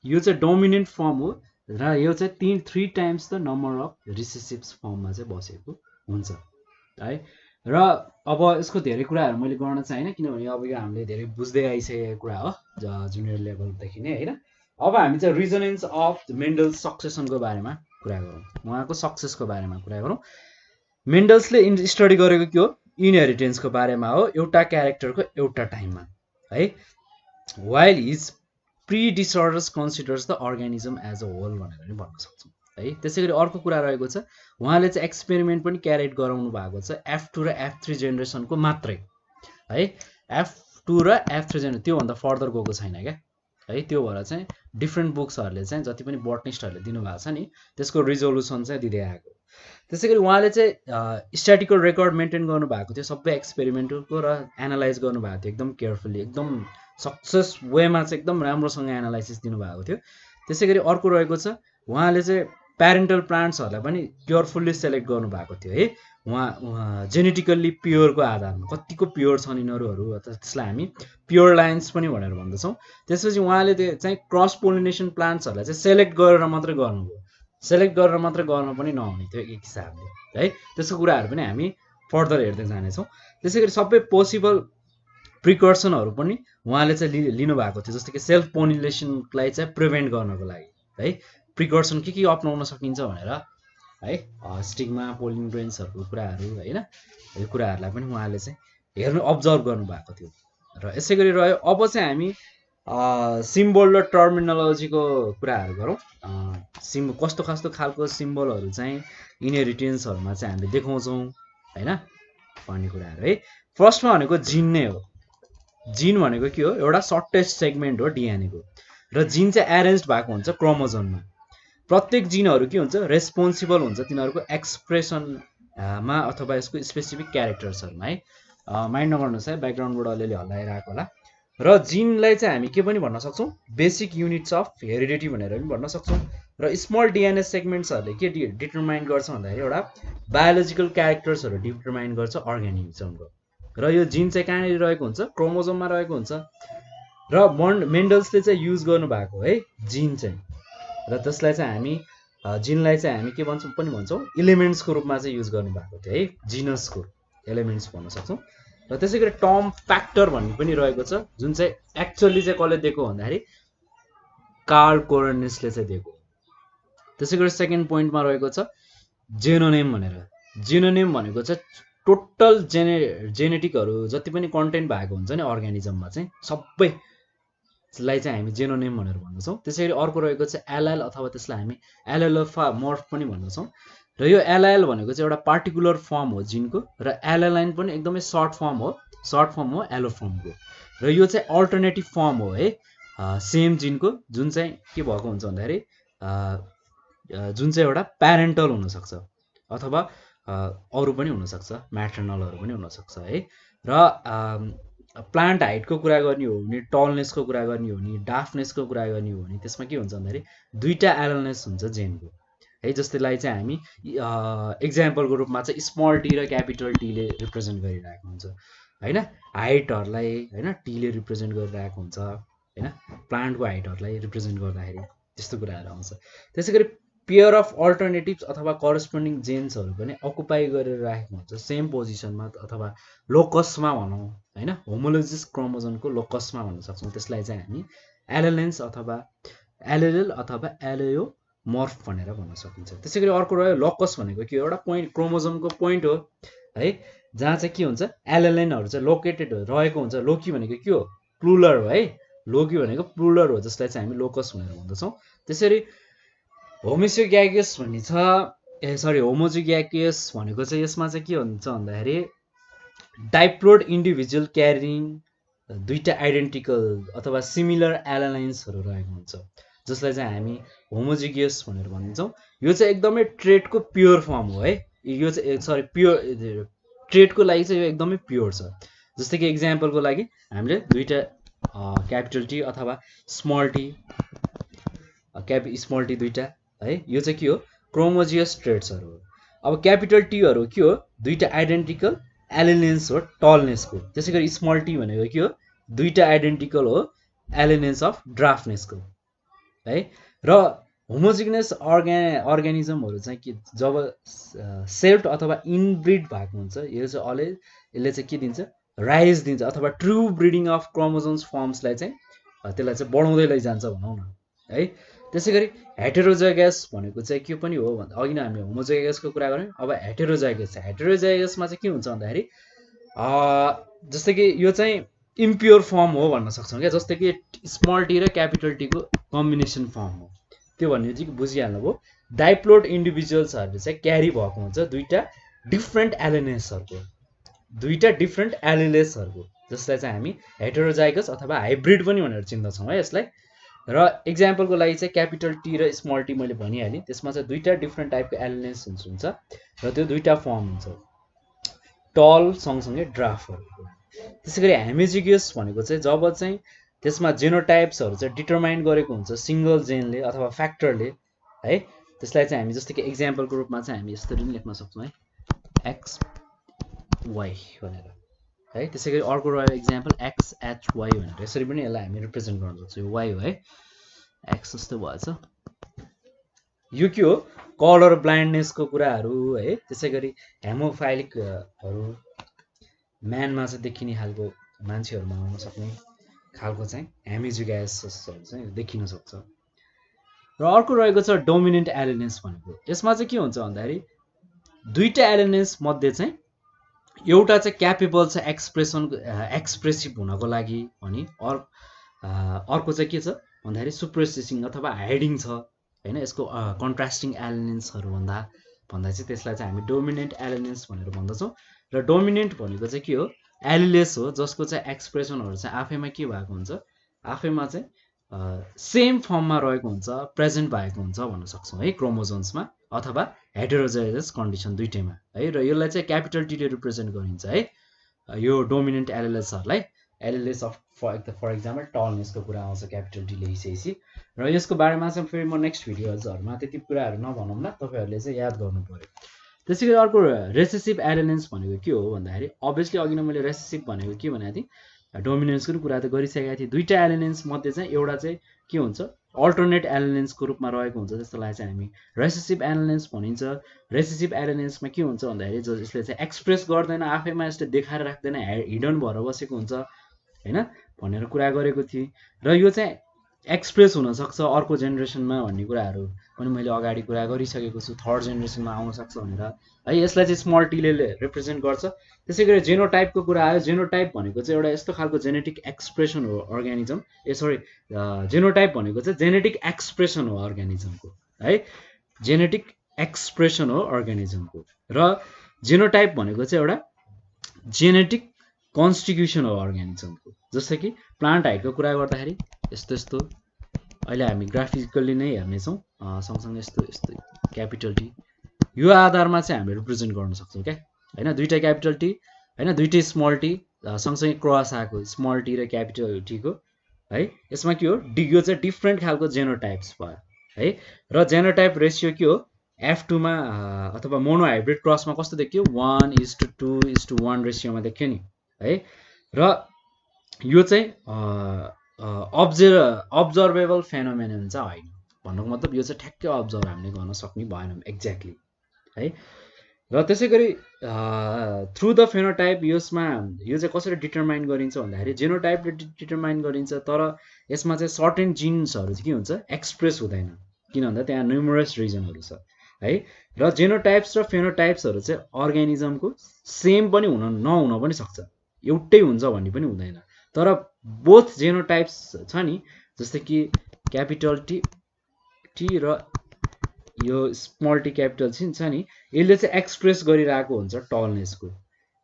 यो चाहिँ डोमिनेन्ट फर्म हो र यो चाहिँ 3 टाइम्स द नम्बर अफ रिसेसिभ्स फर्ममा चाहिँ बसेको हुन्छ है। र अब यसको धेरै कुराहरू मैले गर्न चाहिनँ किनभने अब यो हामीले धेरै बुझ्दै आइसकेको कुरा हो जुनियर लेभलदेखि नै होइन। अब हामी चाहिँ रिजनेन्स अफ मेन्डल्स सक्सेसनको बारेमा कुरा गरौँ, उहाँको सक्सेसको बारेमा कुरा गरौँ। मेन्डल्सले स्टडी गरेको के हो, इनहेरिटेन्सको बारेमा हो, एउटा क्यारेक्टरको एउटा टाइममा है। While his predecessors considers the organism as a whole भनेर पनि भन्न सक्छौँ है। त्यसै गरी अर्को कुरा रहेको छ, उहाँले चाहिँ एक्सपेरिमेन्ट पनि क्यारेट गराउनु भएको छ F2 र F3 जेनेरेसनको मात्रै है। F2 र F3 जेनेरेसन त्योभन्दा फर्दर गएको छैन क्या है। त्यो भएर चाहिँ डिफ्रेन्ट बुक्सहरूले चाहिँ जति पनि बोटनिस्टहरूले दिनुभएको छ नि त्यसको रिजोल्युसन चाहिँ दिँदै आएको। त्यसै गरी उहाँले चाहिँ स्ट्याटिकल रेकर्ड मेन्टेन गर्नुभएको थियो सबै एक्सपेरिमेन्टको र एनालाइज गर्नुभएको थियो एकदम केयरफुल्ली, एकदम सक्सेस वेमा चाहिँ एकदम राम्रोसँग एनालाइसिस दिनुभएको थियो। त्यसै गरी अर्को रहेको छ, उहाँले चाहिँ प्यारेन्टल प्लान्ट्सहरूलाई पनि केयरफुल्ली सेलेक्ट गर्नुभएको थियो है। उहाँ जेनेटिकल्ली प्योरको आधारमा कतिको प्योर छन् यिनीहरू, त्यसलाई हामी प्योर लाइन्स पनि भनेर भन्दछौँ। त्यसपछि उहाँले त्यो चाहिँ क्रस पोलिनेसन प्लान्ट्सहरूलाई चाहिँ सेलेक्ट गरेर मात्रै गर्नुभयो, सेलेक्ट गरेर मात्रै गर्न पनि नहुने थियो एक हिसाबले है। त्यसको कुराहरू पनि हामी फर्दर हेर्दै जानेछौँ। त्यसै गरी सबै पोसिबल प्रिकर्सनहरू पनि उहाँले चाहिँ लिनुभएको थियो, जस्तो कि सेल्फ पोलिनेसनलाई चाहिँ प्रिभेन्ट गर्नको लागि है। प्रिकर्सन के अप्नाउन सकिन्छ भनेर है, स्टिग्मा पोलिन ग्रेन्सहरूको कुराहरू होइन, यो कुराहरूलाई पनि उहाँले चाहिँ हेर्नु अब्जर्भ गर्नुभएको थियो। र यसै गरी रह्यो अब चाहिँ हामी सिम्बल र टर्मिनोलोजीको कुराहरू गरौँ। कस्तो खालको सिम्बलहरू चाहिँ इनहेरिटेन्सहरूमा चाहिँ हामीले देखाउँछौँ होइन भन्ने कुराहरू है। फर्स्टमा भनेको जिन नै हो। जिन भनेको के हो, एउटा सर्टेस्ट सेगमेन्ट हो डिएनएको र जिन चाहिँ एरेन्ज भएको हुन्छ क्रोमोजोममा। प्रत्येक जिनहरू के हुन्छ, रेस्पोन्सिबल हुन्छ तिनीहरूको एक्सप्रेसनमा अथवा यसको स्पेसिफिक क्यारेक्टर्सहरूमा है। माइन्ड नगर्नुहोस् है, ब्याकग्राउन्डबाट अलिअलि हल्लाइरहेको होला। र जिनलाई चाहिँ हामी के पनि भन्न सक्छौँ, बेसिक युनिट्स अफ हेरिडिटी भनेर पनि भन्न सक्छौँ। र स्मल डिएनए सेगमेन्ट्सहरूले के डिटरमाइन गर्छ भन्दाखेरि एउटा बायोलोजिकल क्यारेक्टर्सहरू डिटरमाइन गर्छ अर्गानिजमको। र यो जिन चाहिँ कहाँनिर रहेको हुन्छ, क्रोमोजोममा रहेको हुन्छ। र मेन्डल्सले चाहिँ युज गर्नुभएको है जिन चाहिँ, र त्यसलाई चाहिँ हामी जिनलाई चाहिँ हामी के भन्छौँ पनि भन्छौँ, इलिमेन्ट्सको रूपमा चाहिँ युज गर्नुभएको थियो है, जिनसको एलिमेन्ट्स भन्न सक्छौँ। र त्यसै गरी टर्म फ्याक्टर भन्ने पनि रहेको छ, जुन चाहिँ एक्चुअली चाहिँ कसले दिएको भन्दाखेरि कार्ल कोरनिसले चाहिँ दिएको। त्यसै गरी सेकेन्ड पोइन्टमा रहेको छ जेनोनेम भनेर। जेनोनेम भनेको चाहिँ टोटल जेनेटिकहरू जति पनि कन्टेन्ट भएको हुन्छ नि अर्गानिजममा चाहिँ सबैलाई चाहिँ हामी जेनोनेम भनेर भन्दछौँ। त्यसै गरी अर्को रहेको चाहिँ एलएल अथवा त्यसलाई हामी एलेलोफामर्फ पनि भन्दछौँ। र यो एलएल भनेको चाहिँ एउटा पार्टिकुलर फर्म हो जिनको, र एलेलाइन पनि एकदमै सर्ट फर्म हो एलोफर्मको। र यो चाहिँ अल्टरनेटिभ फर्म हो है सेम जिनको, जुन चाहिँ के भएको हुन्छ भन्दाखेरि जुन चाहिँ एउटा प्यारेन्टल हुनसक्छ अथवा अरू पनि हुनसक्छ, म्याटर्नलहरू पनि हुनसक्छ है। र प्लान्ट हाइटको कुरा गर्ने हो भने, टलनेसको कुरा गर्ने हो भने, डाफ्नेसको कुरा गर्ने हो भने त्यसमा के हुन्छ भन्दाखेरि दुईवटा एलनेस हुन्छ जेनको है। जस्तैलाई चाहिँ हामी एक्जाम्पलको रूपमा चाहिँ स्मल टी र क्यापिटल टीले रिप्रेजेन्ट गरिरहेको हुन्छ होइन। हाइटहरूलाई होइन टीले रिप्रेजेन्ट गरिरहेको हुन्छ होइन, प्लान्टको हाइटहरूलाई रिप्रेजेन्ट गर्दाखेरि त्यस्तो कुराहरू आउँछ। त्यसै गरी पेयर अफ अल्टरनेटिभ्स अथवा करस्पोन्डिङ जेन्सहरू पनि अकुपाई गरेर राखेको हुन्छ सेम पोजिसनमा अथवा लोकसमा भनौँ होइन, होमोलोजिस क्रोमोजोमको लोकसमा भन्न सक्छौँ। त्यसलाई चाहिँ हामी एलेलेन्स अथवा एलेल अथवा एलेयोमर्फ भनेर भन्न सकिन्छ। त्यसै गरी अर्को रह्यो लोकस भनेको के हो, एउटा पोइन्ट क्रोमोजोमको पोइन्ट हो है, जहाँ चाहिँ के हुन्छ एलेलेनहरू चाहिँ लोकेटेड रहेको हुन्छ। लोकी भनेको के हो, प्लुलर हो है, लोगी भनेको प्लुरल हो जसलाई चाहिँ हामी लोकस भनेर भन्दछौँ। त्यसरी होमोजिगस भन्ने छ, होमोजिगस भनेको चाहिँ यसमा चाहिँ के हुन्छ भन्दाखेरि डाइप्लोइड इन्डिभिजुअल क्यारिङ दुईटा आइडेन्टिकल अथवा सिमिलर एलाइन्सहरू रहेको हुन्छ, जसलाई चाहिँ हामी होमोजिगस भनेर भन्छौँ। यो चाहिँ एकदमै ट्रेडको प्योर फर्म हो है, यो चाहिँ प्योर ट्रेडको लागि चाहिँ यो एकदमै प्योर छ। जस्तै कि इक्जाम्पलको लागि हामीले दुईटा क्यापिटल टी अथवा स्मल टी स्मल टी दुईटा है, यो चाहिँ के हो क्रोमोजियस ट्रेड्सहरू हो। अब क्यापिटल टीहरू के हो दुईटा आइडेन्टिकल एलिनेन्स हो टलनेसको। त्यसै गरी स्मल टी भनेको के हो दुईटा आइडेन्टिकल हो एलिनेन्स अफ ड्राफ्टनेसको है। र होमोजिगस अर्गानिजमहरू चाहिँ के जब सेल्फ अथवा इनब्रिड भएको हुन्छ यो चाहिँ यसले चाहिँ के दिन्छ राइज दिन्छ अथवा ट्रु ब्रिडिङ अफ क्रोमोजोम्स फर्म्सलाई चाहिँ त्यसलाई चाहिँ बढाउँदै लैजान्छ भनौँ न है। त्यसै गरी हेटेरोजाइगस भनेको चाहिँ के पनि हो भन्दा अघि नै हामी होमोजाइगसको कुरा गऱ्यौँ, अब हेटेरोजाइगस छ। हेटेरोजाइगसमा चाहिँ के हुन्छ भन्दाखेरि जस्तै कि यो चाहिँ इम्प्योर फर्म हो भन्न सक्छौँ क्या, जस्तै कि स्मल टी र क्यापिटल टीको कम्बिनेसन फर्म हो। त्यो भन्ने चाहिँ बुझिहाल्नुभयो। डाइप्लोइड इन्डिभिजुअल्सहरूले चाहिँ क्यारी भएको हुन्छ दुईटा डिफ्रेन्ट एलिनेसहरूको, जसलाई चाहिँ हामी हेटेरोजाइगस अथवा हाइब्रिड पनि भनेर चिन्दछौँ है यसलाई। र इक्जाम्पलको लागि चाहिँ क्यापिटल टी र स्मल टी मैले भनिहालेँ, त्यसमा चाहिँ दुईटा डिफ्रेन्ट टाइपको एलिनेस हुन्छ र त्यो दुईटा फर्म हुन्छ टल सँगसँगै ड्राफ्टहरूको। त्यसै गरी हेमिजिगस भनेको चाहिँ जब चाहिँ त्यसमा जेनोटाइप्सहरू चाहिँ डिटरमाइन गरेको हुन्छ सिङ्गल जेनले अथवा फ्याक्टरले है, त्यसलाई चाहिँ हामी जस्तै कि इक्जाम्पलको रूपमा चाहिँ हामी यसरी पनि लेख्न सक्छौँ है एक्स वाइ भनेर है। त्यसै गरी अर्को रह्यो इक्जाम्पल एक्स एच वाइ भनेर, यसरी पनि यसलाई हामी रिप्रेजेन्ट गर्न सक्छौँ। यो वाइ हो है, एक्स जस्तो भएछ। यो के हो कलर ब्लाइन्डनेसको कुराहरू है। त्यसै गरी हेमोफाइलिकहरू म्यानमा चाहिँ देखिने खालको मान्छेहरूमा आउन सक्ने खालको चाहिँ हेमिजिगसहरू चाहिँ देखिन सक्छ। र अर्को रहेको छ डोमिनेन्ट एलिनेन्स भनेको। यसमा चाहिँ के हुन्छ भन्दाखेरि दुईटा एलिनेन्स मध्ये चाहिँ एउटा चाहिँ क्यापेबल छ एक्सप्रेसिभ हुनको लागि भने अर्को चाहिँ के छ भन्दाखेरि सुप्रेसिङ अथवा हाइडिङ छ होइन। यसको कन्ट्रास्टिङ एलिनेन्सहरू भन्दा चाहिँ त्यसलाई चाहिँ हामी डोमिनेन्ट एलिनेन्स भनेर भन्दछौँ। र डोमिनेन्ट भनेको चाहिँ के हो एलिलेस हो, जसको चाहिँ एक्सप्रेसनहरू चाहिँ आफैमा के भएको हुन्छ आफैमा चाहिँ सेम फर्ममा रहेको हुन्छ, प्रेजेन्ट भएको हुन्छ भन्न सक्छौँ है क्रोमोजोम्समा अथवा हेटेरोजाइगस कन्डिसन दुइटैमा है। र यसलाई चाहिँ क्यापिटल टीले रिप्रेजेन्ट गरिन्छ है यो डोमिनेन्ट एलिलेसहरूलाई। एलिलेस अफ फर इक्जाम्पल टलनेसको कुरा आउँछ क्यापिटल टीले हिसेसी। र यसको बारेमा चाहिँ फेरि म नेक्स्ट भिडियोजहरूमा त्यति कुराहरू नभनौँला, तपाईँहरूले चाहिँ याद गर्नु पऱ्यो। त्यसै गरी अर्को रेसेसिभ एलिनेन्स भनेको के हो भन्दाखेरि अभियसली अघि नै मैले रेसेसिभ भनेको के भनेको थिएँ डोमिनेन्सको पनि कुरा त गरिसकेको थिएँ। दुईटा एलिनेन्स मध्ये चाहिँ एउटा चाहिँ के हुन्छ अल्टरनेट एलिनेन्सको रूपमा रहेको हुन्छ, जसलाई चाहिँ हामी रेसेसिभ एलिनेन्स भनिन्छ। रेसेसिभ एलिनेन्समा के हुन्छ भन्दाखेरि यसले चाहिँ एक्सप्रेस गर्दैन, आफैमा यसले देखाएर राख्दैन, हिडन भएर बसेको हुन्छ होइन भनेर कुरा गरेको थिएँ। र यो चाहिँ एक्सप्रेस हुनसक्छ अर्को जेनेरेसनमा भन्ने कुराहरू पनि मैले अगाडि कुरा गरिसकेको छु, थर्ड जेनेरेसनमा आउन सक्छ भनेर है। यसलाई चाहिँ स्मल टीले रिप्रेजेन्ट गर्छ। त्यसै गरी जेनोटाइपको कुरा आयो। जेनोटाइप भनेको चाहिँ एउटा यस्तो खालको जेनेटिक एक्सप्रेसन हो अर्गानिजम जेनोटाइप भनेको चाहिँ जेनेटिक एक्सप्रेसन हो अर्गानिजमको है, जेनेटिक एक्सप्रेसन हो अर्गानिजमको। र जेनोटाइप भनेको चाहिँ एउटा जेनेटिक कन्स्टिट्युसन हो अर्गानिजमको। जस्तै कि प्लान्ट हाइटको कुरा गर्दाखेरि यस्तो अहिले हामी ग्राफिकल्ली नै हेर्नेछौँ, सँगसँगै यस्तो क्यापिटल टी यो आधारमा चाहिँ हामीले रिप्रेजेन्ट गर्न सक्छौँ क्या होइन। दुईटा क्यापिटल टी होइन दुईटै स्मल टी सँगसँगै क्रस आएको स्मल टी र क्यापिटल टीको है। यसमा के हो यो चाहिँ डिफ्रेन्ट खालको जेनोटाइप्स भयो है। र जेनोटाइप रेसियो के हो F2मा अथवा मोनोहाइब्रिड क्रसमा कस्तो देखियो 1:2:1 रेसियोमा देखियो नि है। र यो चाहिँ अब्जर्भेबल फेनोमेनन चाहिँ होइन भन्नुको मतलब यो चाहिँ ठ्याक्कै अब्जर्भ हामीले गर्न सक्ने भएन एक्ज्याक्टली है। र त्यसै गरी थ्रु द फेनोटाइप यो चाहिँ कसरी डिटरमाइन गरिन्छ भन्दाखेरि जेनोटाइपले डिटरमाइन गरिन्छ, तर यसमा चाहिँ सर्टेन जिन्सहरू चाहिँ के हुन्छ एक्सप्रेस हुँदैन, किन भन्दा त्यहाँ न्युमरस रिजनहरू छ है। र जेनोटाइप्स र फेनोटाइप्सहरू चाहिँ अर्गानिजमको सेम पनि नहुन पनि सक्छ, एउटै हुन्छ भन्ने पनि हुँदैन। तर बोथ जेनोटाइप्स छ नि, जस्तै कि क्यापिटल टी टी र यो स्मल टी क्यापिटल छ नि, यसले चाहिँ एक्सप्रेस गरिरहेको हुन्छ टलनेसको,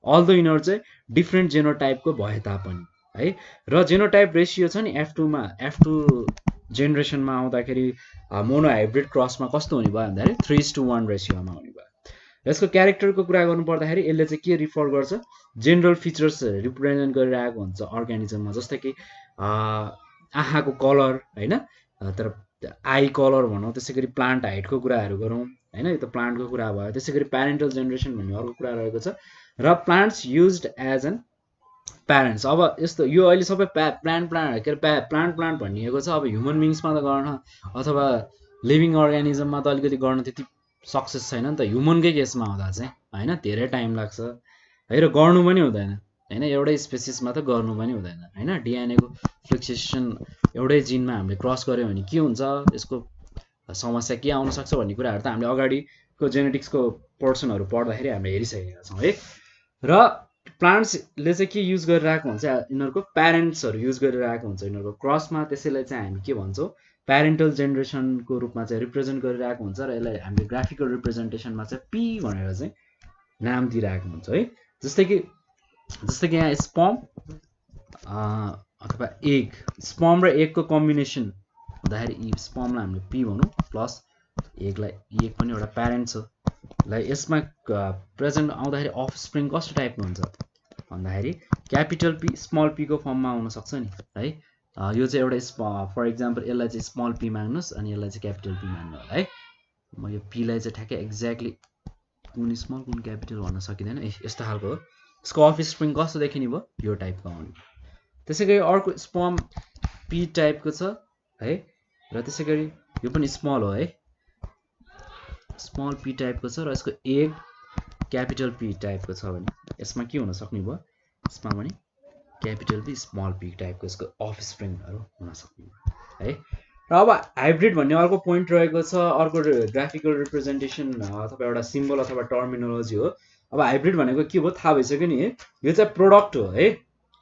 अल्दो यिनीहरू चाहिँ डिफ्रेन्ट जेनोटाइपको भए तापनि है। र जेनोटाइप रेसियो छ नि F2 जेनेरेसनमा आउँदाखेरि मोनोहाइब्रिड क्रसमा कस्तो हुने भयो भन्दाखेरि 3:1 रेसियोमा हुने भयो। यसको क्यारेक्टरको कुरा गर्नु पर्दाखेरि यसले चाहिँ के रिफर गर्छ, जेनरल फिचर्स रिप्रेजेन्ट गरिरहेको हुन्छ अर्गानिजममा, जस्तै कि आँखाको कलर होइन, तर आई कलर भनौँ, त्यसै गरी प्लान्ट हाइटको कुराहरू गरौँ होइन, यो त प्लान्टको कुरा भयो। त्यसै गरी प्यारेन्टल जेनेरेसन भन्ने अर्को कुरा रहेको छ, र plants used as an parents. अब यस्तो यो अहिले सबै प्लान्ट के अरे प्लान्ट भनिएको छ, अब ह्युमन बिङ्समा त गर्न अथवा लिभिङ अर्गानिजममा त अलिकति गर्न त्यति सक्सेस छैन नि त, ह्युमनकै केसमा हुँदा चाहिँ होइन धेरै टाइम लाग्छ है, र गर्नु पनि हुँदैन होइन, एउटै स्पेसिसमा त गर्नु पनि हुँदैन होइन। डिएनएको फ्लक्चुएसन एउटै जिनमा हामीले क्रस गऱ्यो भने के हुन्छ, यसको समस्या के आउन सक्छ भन्ने कुराहरू त हामीले अगाडिको जेनेटिक्सको पोर्सनहरू पढ्दाखेरि हामीले हेरिसकेका छौँ है। र प्लान्ट्सले चाहिँ के युज गरिरहेको हुन्छ, यिनीहरूको प्यारेन्ट्सहरू युज गरिरहेको हुन्छ यिनीहरूको क्रसमा, त्यसैलाई चाहिँ हामी के भन्छौँ, प्यारेन्टल जेनेरेसनको रूपमा चाहिँ रिप्रेजेन्ट गरिरहेको हुन्छ, र यसलाई हामीले ग्राफिकल रिप्रेजेन्टेसनमा चाहिँ पी भनेर चाहिँ नाम दिइरहेको हुन्छ है। जस्तै कि यहाँ स्पर्म अथवा एग, स्पर्म र एगको कम्बिनेसन हुँदाखेरि स्पर्मलाई हामीले पी भनौँ, प्लस एगलाई एग पनि एउटा प्यारेन्ट छ, यसमा प्रेजेन्ट आउँदाखेरि अफ स्प्रिङ कस्तो टाइपको हुन्छ भन्दाखेरि क्यापिटल पी स्मल पीको फर्ममा आउन सक्छ नि है। यो चाहिँ एउटा फर इक्जाम्पल यसलाई चाहिँ स्मल पी माग्नुहोस् अनि यसलाई चाहिँ क्यापिटल पी माग्नु होला है। म यो पीलाई चाहिँ ठ्याक्कै एक्ज्याक्टली कुन स्मल कुन क्यापिटल भन्न सकिँदैन, यस्तो खालको हो। यसको अफ स्प्रिङ कस्तो देखिने भयो, यो टाइपको आउने। त्यसै गरी अर्को स्पर्म पी टाइपको छ है, र त्यसै गरी यो पनि स्मल हो है, स्मल पी टाइपको छ, र यसको एग क्यापिटल पी टाइपको छ भने यसमा के हुन सक्ने भयो, यसमा पनि क्यापिटल पी स्मल पी टाइपको यसको अफ स्प्रिङहरू हुन सक्ने भयो है। र अब हाइब्रिड भन्ने अर्को पोइन्ट रहेको छ, अर्को ग्राफिकल रिप्रेजेन्टेसन अथवा एउटा सिम्बल अथवा टर्मिनोलोजी हो। अब हाइब्रिड भनेको के भयो थाहा भइसक्यो नि है, यो चाहिँ प्रोडक्ट हो है,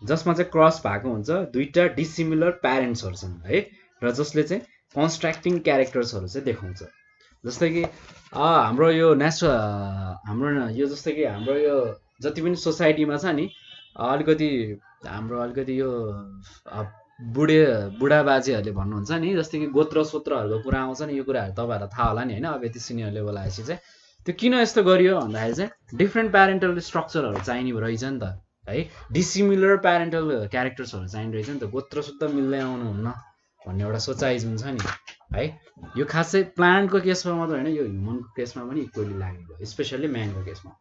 जसमा चाहिँ क्रस भएको हुन्छ दुईवटा डिसिमिलर प्यारेन्ट्सहरूसँग है, र जसले चाहिँ कन्स्ट्रक्टिङ क्यारेक्टर्सहरू चाहिँ देखाउँछ। जस्तै कि हाम्रो यो हाम्रो यो जस्तै कि हाम्रो यो जति पनि सोसाइटीमा छ नि, अलिकति यो बुढा बाजेहरूले भन्नुहुन्छ नि, जस्तै कि गोत्र सोत्रहरूको कुरा आउँछ नि, यो कुराहरू तपाईँहरूलाई थाहा होला नि होइन। अब यति सिनियर लेभल आएपछि चाहिँ त्यो किन यस्तो गरियो भन्दाखेरि चाहिँ डिफ्रेन्ट प्यारेन्टल स्ट्रक्चरहरू चाहिने रहेछ नि त है, डिसिमिलर प्यारेन्टल क्यारेक्टर्सहरू चाहिने रहेछ नि त, गोत्र शुद्ध मिल्दै आउनुहुन्न भन्ने एउटा सोचाइ जुन छ नि है, यो खासै प्लान्टको केसमा मात्र होइन, यो ह्युमनको केसमा पनि इक्वली लाग्ने भयो, स्पेसल्ली म्यानको केसमा।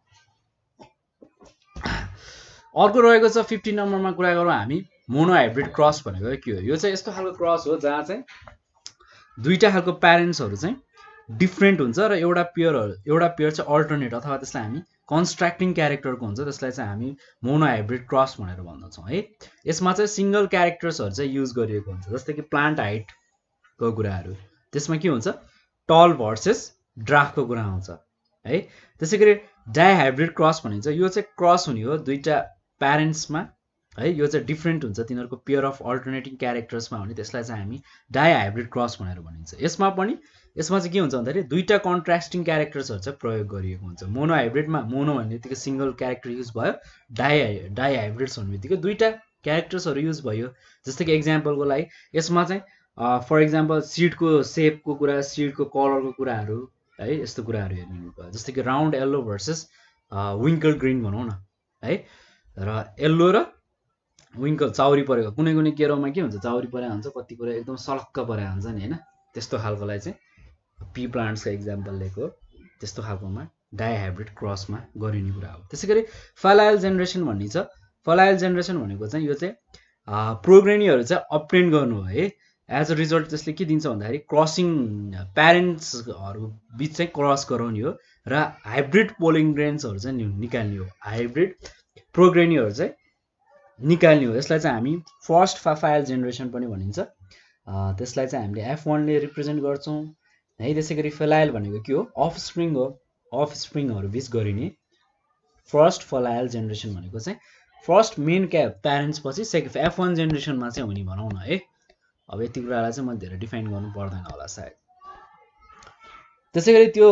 अर्को रहेको छ 15 नम्बरमा कुरा गरौँ हामी, मोनोहाइब्रिड क्रस भनेको के हो। यो चाहिँ यस्तो खालको क्रस हो जहाँ चाहिँ दुईटा खालको प्यारेन्ट्सहरू चाहिँ डिफ्रेन्ट हुन्छ र एउटा पेयर चाहिँ अल्टरनेट अथवा त्यसलाई हामी कन्स्ट्रक्टिङ क्यारेक्टरको हुन्छ, त्यसलाई चाहिँ हामी मोनोहाइब्रिड क्रस भनेर भन्दछौँ है। यसमा चाहिँ सिङ्गल क्यारेक्टर्सहरू चाहिँ युज गरिएको हुन्छ, जस्तै कि प्लान्ट हाइटको कुराहरू, त्यसमा के हुन्छ टल भर्सेस ड्राफ्टको कुरा आउँछ है। त्यसै गरी डाइहाइब्रिड क्रस भनिन्छ, यो चाहिँ क्रस हुने हो दुईटा प्यारेन्ट्समा है, यो चाहिँ डिफ्रेन्ट हुन्छ तिनीहरूको पेयर अफ अल्टरनेटिङ क्यारेक्टर्समा हुने, त्यसलाई चाहिँ हामी डाइहाइब्रिड क्रस भनेर भनिन्छ। यसमा चाहिँ के हुन्छ भन्दाखेरि दुईटा कन्ट्रास्टिङ क्यारेक्टर्सहरू चाहिँ प्रयोग गरिएको हुन्छ। मोनोहाइब्रिडमा मोनो भन्ने बित्तिकै सिङ्गल क्यारेक्टर युज भयो, डाइहाइब्रिड्स भन्ने बित्तिकै दुईटा क्यारेक्टर्सहरू युज भयो। जस्तै कि एक्जाम्पलको लागि यसमा चाहिँ फर इक्जाम्पल सिडको सेपको कुरा, सिडको कलरको कुराहरू है, यस्तो कुराहरू हेर्नु भयो। जस्तै कि राउन्ड येल्लो भर्सेस विङ्कल ग्रिन भनौँ न है, र येल्लो र विङ्कल चाउरी परेको, कुनै केरोमा के हुन्छ चाउरी परेको हुन्छ, कति कुरा एकदम सलक्क परेको हुन्छ नि होइन, त्यस्तो खालकोलाई चाहिँ पी प्लान्ट्सको एक्जाम्पल लिएको, त्यस्तो खालकोमा डाइहाइब्रिड क्रसमा गरिने कुरा हो। त्यसै गरी फलायल जेनेरेसन भन्ने छ। फलायल जेनेरेसन भनेको चाहिँ यो चाहिँ प्रोग्रेनीहरू चाहिँ अप्टेन गर्नु हो है, एज अ रिजल्ट त्यसले के दिन्छ भन्दाखेरि क्रसिङ प्यारेन्ट्सहरू बिच चाहिँ क्रस गराउने हो, र हाइब्रिड पोलिङ ग्रेन्सहरू चाहिँ निकाल्ने हो, हाइब्रिड प्रोग्रेनीहरू चाहिँ निकाल्ने हो। यसलाई चाहिँ हामी फर्स्ट फलायल जेनेरेसन पनि भनिन्छ, त्यसलाई चाहिँ हामीले F1 ले रिप्रेजेन्ट गर्छौँ है। त्यसै गरी फलायल भनेको के हो, अफस्प्रिङ हो, अफस्प्रिङहरू बिच गरिने फर्स्ट फलायल जेनेरेसन भनेको चाहिँ फर्स्ट मेन प्यारेन्ट्स पछि F1 जेनेरेसनमा चाहिँ हुने भनौँ न है। अब यति कुरालाई चाहिँ म धेरै डिफाइन गर्नु पर्दैन होला सायद। त्यसैगरी त्यो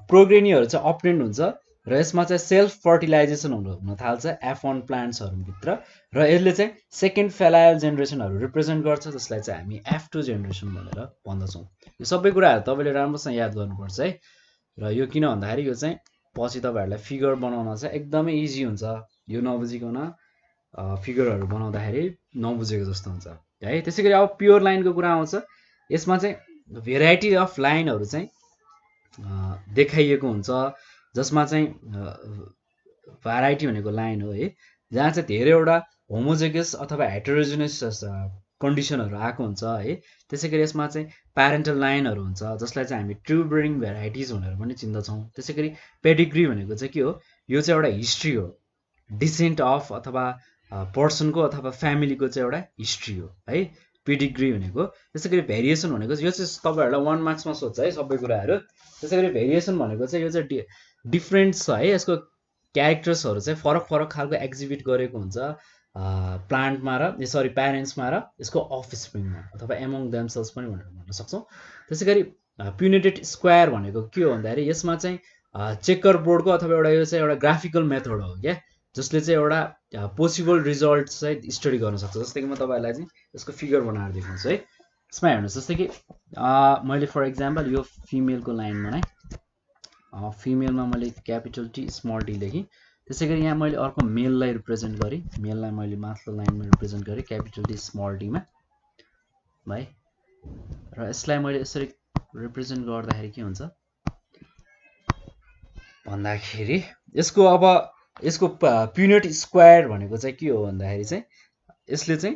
प्रोग्रेनीहरू चाहिँ अपरेन्ट हुन्छ र यसमा चाहिँ सेल्फ फर्टिलाइजेसन हुन थाल्छ F1 प्लान्ट्सहरूभित्र र यसले चाहिँ सेकेन्ड फेलायल जेनेरेसनहरू रिप्रेजेन्ट गर्छ, जसलाई चाहिँ हामी F2 जेनेरेसन भनेर भन्दछौँ। यो सबै कुराहरू तपाईँले राम्रोसँग याद गर्नुपर्छ है। र यो किन भन्दाखेरि यो चाहिँ पछि तपाईँहरूलाई फिगर बनाउन चाहिँ एकदमै इजी हुन्छ। यो नबुझिकन फिगरहरू बनाउँदाखेरि नबुझेको जस्तो हुन्छ है। त्यसैगरी अब प्योर लाइनको कुरा आउँछ। यसमा चाहिँ भेराइटी अफ लाइनहरू चाहिँ देखाइएको हुन्छ, जसमा चाहिँ भेराइटी भनेको लाइन हो है, जहाँ चाहिँ धेरैवटा होमोजेगस अथवा हेटेरोजेनस कन्डिसनहरू आएको हुन्छ है। त्यसैगरी यसमा चाहिँ प्यारेन्टल लाइनहरू हुन्छ, जसलाई चाहिँ हामी ट्रु ब्रिडिङ भेराइटिज भनेर पनि चिन्दछौँ। त्यसैगरी पेडिग्री भनेको चाहिँ के हो, यो चाहिँ एउटा हिस्ट्री हो, डिसेन्ट अफ अथवा पर्सनको अथवा फ्यामिलीको चाहिँ एउटा हिस्ट्री हो है पेडिग्री भनेको। त्यसैगरी भेरिएसन भनेको यो चाहिँ तपाईँहरूलाई 1 मार्क्समा सोध्छ है सबै कुराहरू। त्यसैगरी भेरिएसन भनेको चाहिँ यो चाहिँ डिफ्रेन्ट छ है, यसको क्यारेक्टर्सहरू चाहिँ फरक फरक खालको एक्जिबिट गरेको हुन्छ प्लान्टमा र प्यारेन्ट्समा र यसको अफस्प्रिङमा अथवा एमङ देमसेल्स पनि भनेर भन्न सक्छौँ। त्यसैगरी प्युनेटेड स्क्वायर भनेको के हो भन्दाखेरि यसमा चाहिँ चेकर बोर्डको अथवा एउटा यो चाहिँ एउटा ग्राफिकल मेथड हो क्या, जसले चाहिँ एउटा पोसिबल रिजल्ट चाहिँ स्टडी गर्न सक्छ। जस्तै कि म तपाईँहरूलाई चाहिँ यसको फिगर बनाएर देखाउँछु है। यसमा हेर्नुहोस्, जस्तै कि मैले फर इक्जाम्पल यो फिमेलको लाइन बनाएँ, फिमेलमा मैले क्यापिटल टी स्मल टी लेखेँ। त्यसैगरी यहाँ मैले अर्को मेललाई रिप्रेजेन्ट गरेँ, मेललाई मैले माथिल्लो लाइनमा रिप्रेजेन्ट गरेँ क्यापिटल टी स्मल टीमा भाइ। र यसलाई मैले यसरी रिप्रेजेन्ट गर्दाखेरि के हुन्छ भन्दाखेरि यसको प्युनेट स्क्वायर भनेको चाहिँ के हो भन्दाखेरि चाहिँ यसले चाहिँ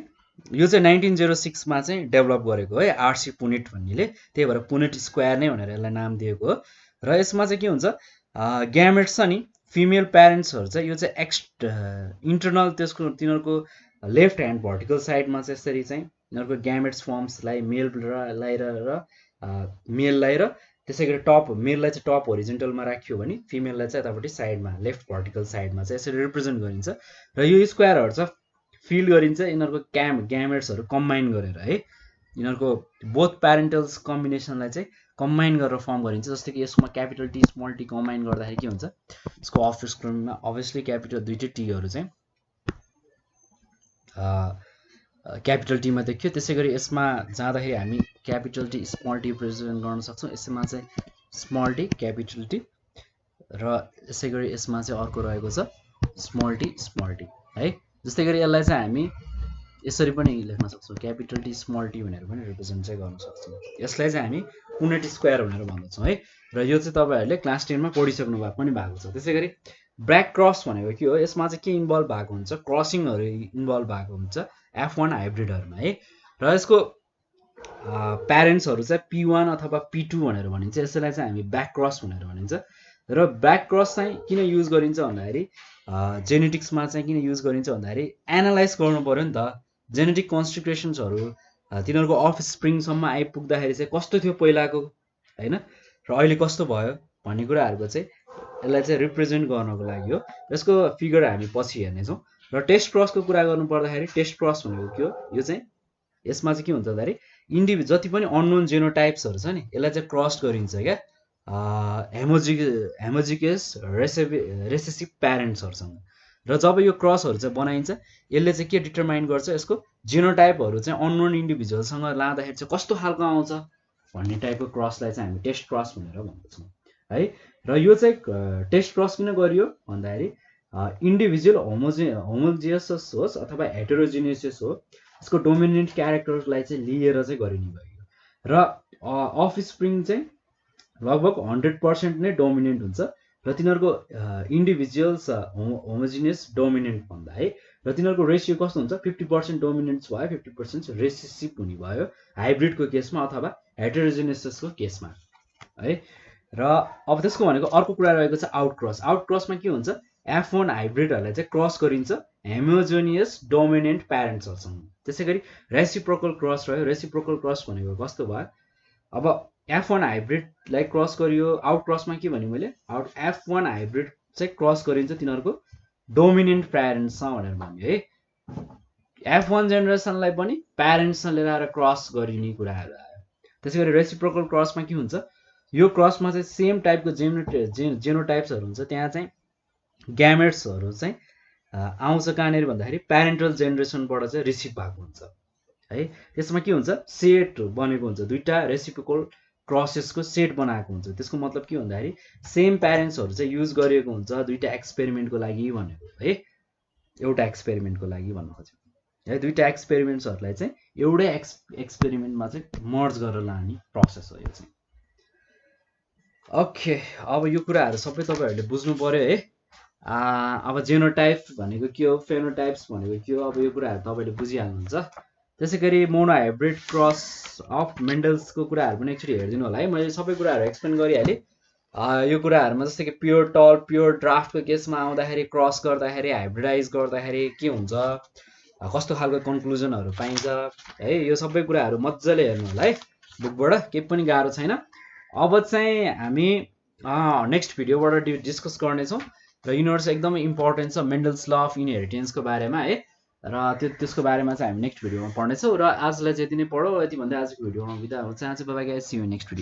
यो चाहिँ 1906 मा चाहिँ डेभलप गरेको है आरसी पुनेट भन्नेले, त्यही भएर पुनेट स्क्वायर नै भनेर यसलाई नाम दिएको हो। र यसमा चाहिँ के हुन्छ, ग्यामेट्स छ नि फिमेल प्यारेन्ट्सहरू चाहिँ यो चाहिँ इन्टरनल तिनीहरूको लेफ्ट ह्यान्ड भर्टिकल साइडमा चाहिँ यसरी चाहिँ यिनीहरूको ग्यामेट्स फर्म्सलाई मेललाई र त्यसै गरी टप मेललाई चाहिँ टप होरिजेन्टलमा राखियो भने फिमेललाई चाहिँ यतापट्टि साइडमा लेफ्ट भर्टिकल साइडमा चाहिँ यसरी रिप्रेजेन्ट गरिन्छ। र यो स्क्वायरहरू चाहिँ फिल गरिन्छ यिनीहरूको ग्यामेट्सहरू कम्बाइन गरेर है, यिनीहरूको बोथ प्यारेन्टल्स कम्बिनेसनलाई चाहिँ कम्बाइन गरेर फर्म गरिन्छ। जस्तै कि यसमा capital T small T combine गर्दाखेरि के हुन्छ, यसको अफस्प्रिङमा अभियसली क्यापिटल दुईटै टीहरू चाहिँ क्यापिटल टीमा देखियो। त्यसै गरी यसमा जाँदाखेरि हामी capital T small T present गर्न सक्छौँ। यसमा चाहिँ स्मल टी क्यापिटल टी र यसै गरी यसमा चाहिँ अर्को रहेको छ स्मल टी है। जस्तै गरी यसलाई चाहिँ हामी यसरी पनि लेख्न सक्छौँ, क्यापिटल टी स्मल टी भनेर पनि रिप्रेजेन्ट चाहिँ गर्न सक्छौँ। यसलाई चाहिँ हामी पुनेट स्क्वायर भनेर भन्दछौँ है। र यो चाहिँ तपाईँहरूले क्लास 10 मा पढिसक्नु पनि भएको छ। त्यसै गरी ब्याक क्रस भनेको के हो, यसमा चाहिँ के इन्भल्भ भएको हुन्छ, क्रसिङहरू इन्भल्भ भएको हुन्छ F1 हाइब्रिडहरूमा है। र यसको प्यारेन्ट्सहरू चाहिँ P1 अथवा P2 भनेर भनिन्छ, यसलाई चाहिँ हामी ब्याक क्रस भनेर भनिन्छ। र ब्याक क्रस चाहिँ किन युज गरिन्छ भन्दाखेरि जेनेटिक्समा चाहिँ किन युज गरिन्छ भन्दाखेरि एनालाइज गर्नु पर्यो नि त, जेनेटिक कन्स्ट्रिक्युसन्सहरू तिनीहरूको अफ स्प्रिङसम्म आइपुग्दाखेरि चाहिँ कस्तो थियो पहिलाको होइन र अहिले कस्तो भयो भन्ने कुराहरूको चाहिँ यसलाई चाहिँ रिप्रेजेन्ट गर्नको लागि हो। यसको फिगर हामी पछि हेर्नेछौँ। र टेस्ट क्रसको कुरा गर्नु पर्दाखेरि टेस्ट क्रस भनेको के हो, यो चाहिँ यसमा चाहिँ के हुन्छ भन्दाखेरि जति पनि अननोन जेनोटाइप्सहरू छ नि यसलाई चाहिँ क्रस गरिन्छ क्या हेमोजिगस रेसेसिभ प्यारेन्ट्सहरूसँग। र जब यो क्रसहरू चाहिँ बनाइन्छ यसले चाहिँ के डिटरमाइन गर्छ, यसको जेनोटाइपहरू चाहिँ अननोन इन्डिभिजुअलसँग लाँदाखेरि चाहिँ कस्तो खालको आउँछ भन्ने टाइपको क्रसलाई चाहिँ हामी टेस्ट क्रस भनेर भन्दछौँ है। र यो चाहिँ टेस्ट क्रस किन गरियो भन्दाखेरि इन्डिभिजुअल होमोजियस होस् अथवा हेटेरोजिनियस हो, यसको डोमिनेन्ट क्यारेक्टरलाई चाहिँ लिएर चाहिँ गरिने भयो। र अफ स्प्रिङ चाहिँ लगभग 100% नै डोमिनेन्ट हुन्छ र तिनीहरूको इन्डिभिजुअल्स होमोजिनियस डोमिनेन्ट भन्दा है। र तिनीहरूको रेसियो कस्तो हुन्छ, 50% डोमिनेन्ट्स भयो 50% रेसिसिभ हुने भयो हाइब्रिडको केसमा अथवा हेटेरोजिनियसको केसमा है। र अब त्यसको भनेको अर्को कुरा रहेको छ आउटक्रस। आउटक्रसमा के हुन्छ, F1 हाइब्रिडहरूलाई चाहिँ क्रस गरिन्छ हेमोजेनियस डोमिनेन्ट प्यारेन्ट्सहरूसँग। त्यसै गरी रेसिप्रोकल क्रस रह्यो। रेसिप्रोकल क्रस भनेको कस्तो भयो, अब F1 हाइब्रिडलाई क्रस गरियो, आउट क्रसमा के भने मैले F1 हाइब्रिड चाहिँ क्रस गरिन्छ तिनीहरूको डोमिनेन्ट प्यारेन्ट्ससँग भनेर भन्यो है। F1 जेनेरेसनलाई पनि प्यारेन्ट्ससँग लिएर आएर क्रस गरिने कुराहरू आयो। त्यसै गरी रेसिप्रोकल क्रसमा के हुन्छ, यो क्रसमा चाहिँ सेम टाइपको जेनोटाइप्सहरू हुन्छ, त्यहाँ चाहिँ ग्यामेट्सहरू चाहिँ आउँछ कहाँनिर भन्दाखेरि प्यारेन्टल जेनेरेसनबाट चाहिँ रिसिभ भएको हुन्छ है। त्यसमा के हुन्छ, सेट बनेको हुन्छ, दुईटा रेसिप्रोकल क्रसेसको सेट बनाएको हुन्छ। त्यसको मतलब के भन्दाखेरि सेम प्यारेन्ट्सहरू चाहिँ युज गरिएको हुन्छ दुईटा एक्सपेरिमेन्टको लागि भनेको है, एउटा एक्सपेरिमेन्टको लागि भन्नु खोजेको है। दुईटा एक्सपेरिमेन्ट्सहरूलाई चाहिँ एउटै एक्सपेरिमेन्टमा चाहिँ मर्ज गरेर लाने प्रोसेस हो यो चाहिँ। ओके, अब यो कुराहरू सबै तपाईँहरूले बुझ्नु पर्यो है। अब जेनोटाइप भनेको के हो, फेनोटाइप्स भनेको के हो, अब यो कुराहरू तपाईँले बुझिहाल्नुहुन्छ। त्यसै गरी मोनोहाइब्रिड क्रस अफ मेन्डल्सको कुराहरू पनि एकचोटि हेरिदिनु होला है। मैले सबै कुराहरू एक्सप्लेन गरिहालेँ। यो कुराहरूमा जस्तै कि प्योर टल प्योर ड्राफ्टको केसमा आउँदाखेरि क्रस गर्दाखेरि हाइब्रिडाइज गर्दाखेरि के हुन्छ, कस्तो खालको कन्क्लुजनहरू पाइन्छ है, यो सबै कुराहरू मजाले हेर्नु होला है बुकबाट, केही पनि गाह्रो छैन। अब चाहिँ हामी नेक्स्ट भिडियोबाट डिस्कस गर्नेछौँ र यिनीहरू चाहिँ एकदमै इम्पोर्टेन्ट छ मेन्डल्स ल अफ इनहेरिटेन्सको बारेमा है, र त्यसको बारेमा चाहिँ हामी नेक्स्ट भिडियोमा पढ्नेछौँ। र आजलाई चाहिँ यति नै पढौँ, यति भन्दै आजको भिडियोमा बिदा हुन चाहन्छु। Bye bye guys, see you next video.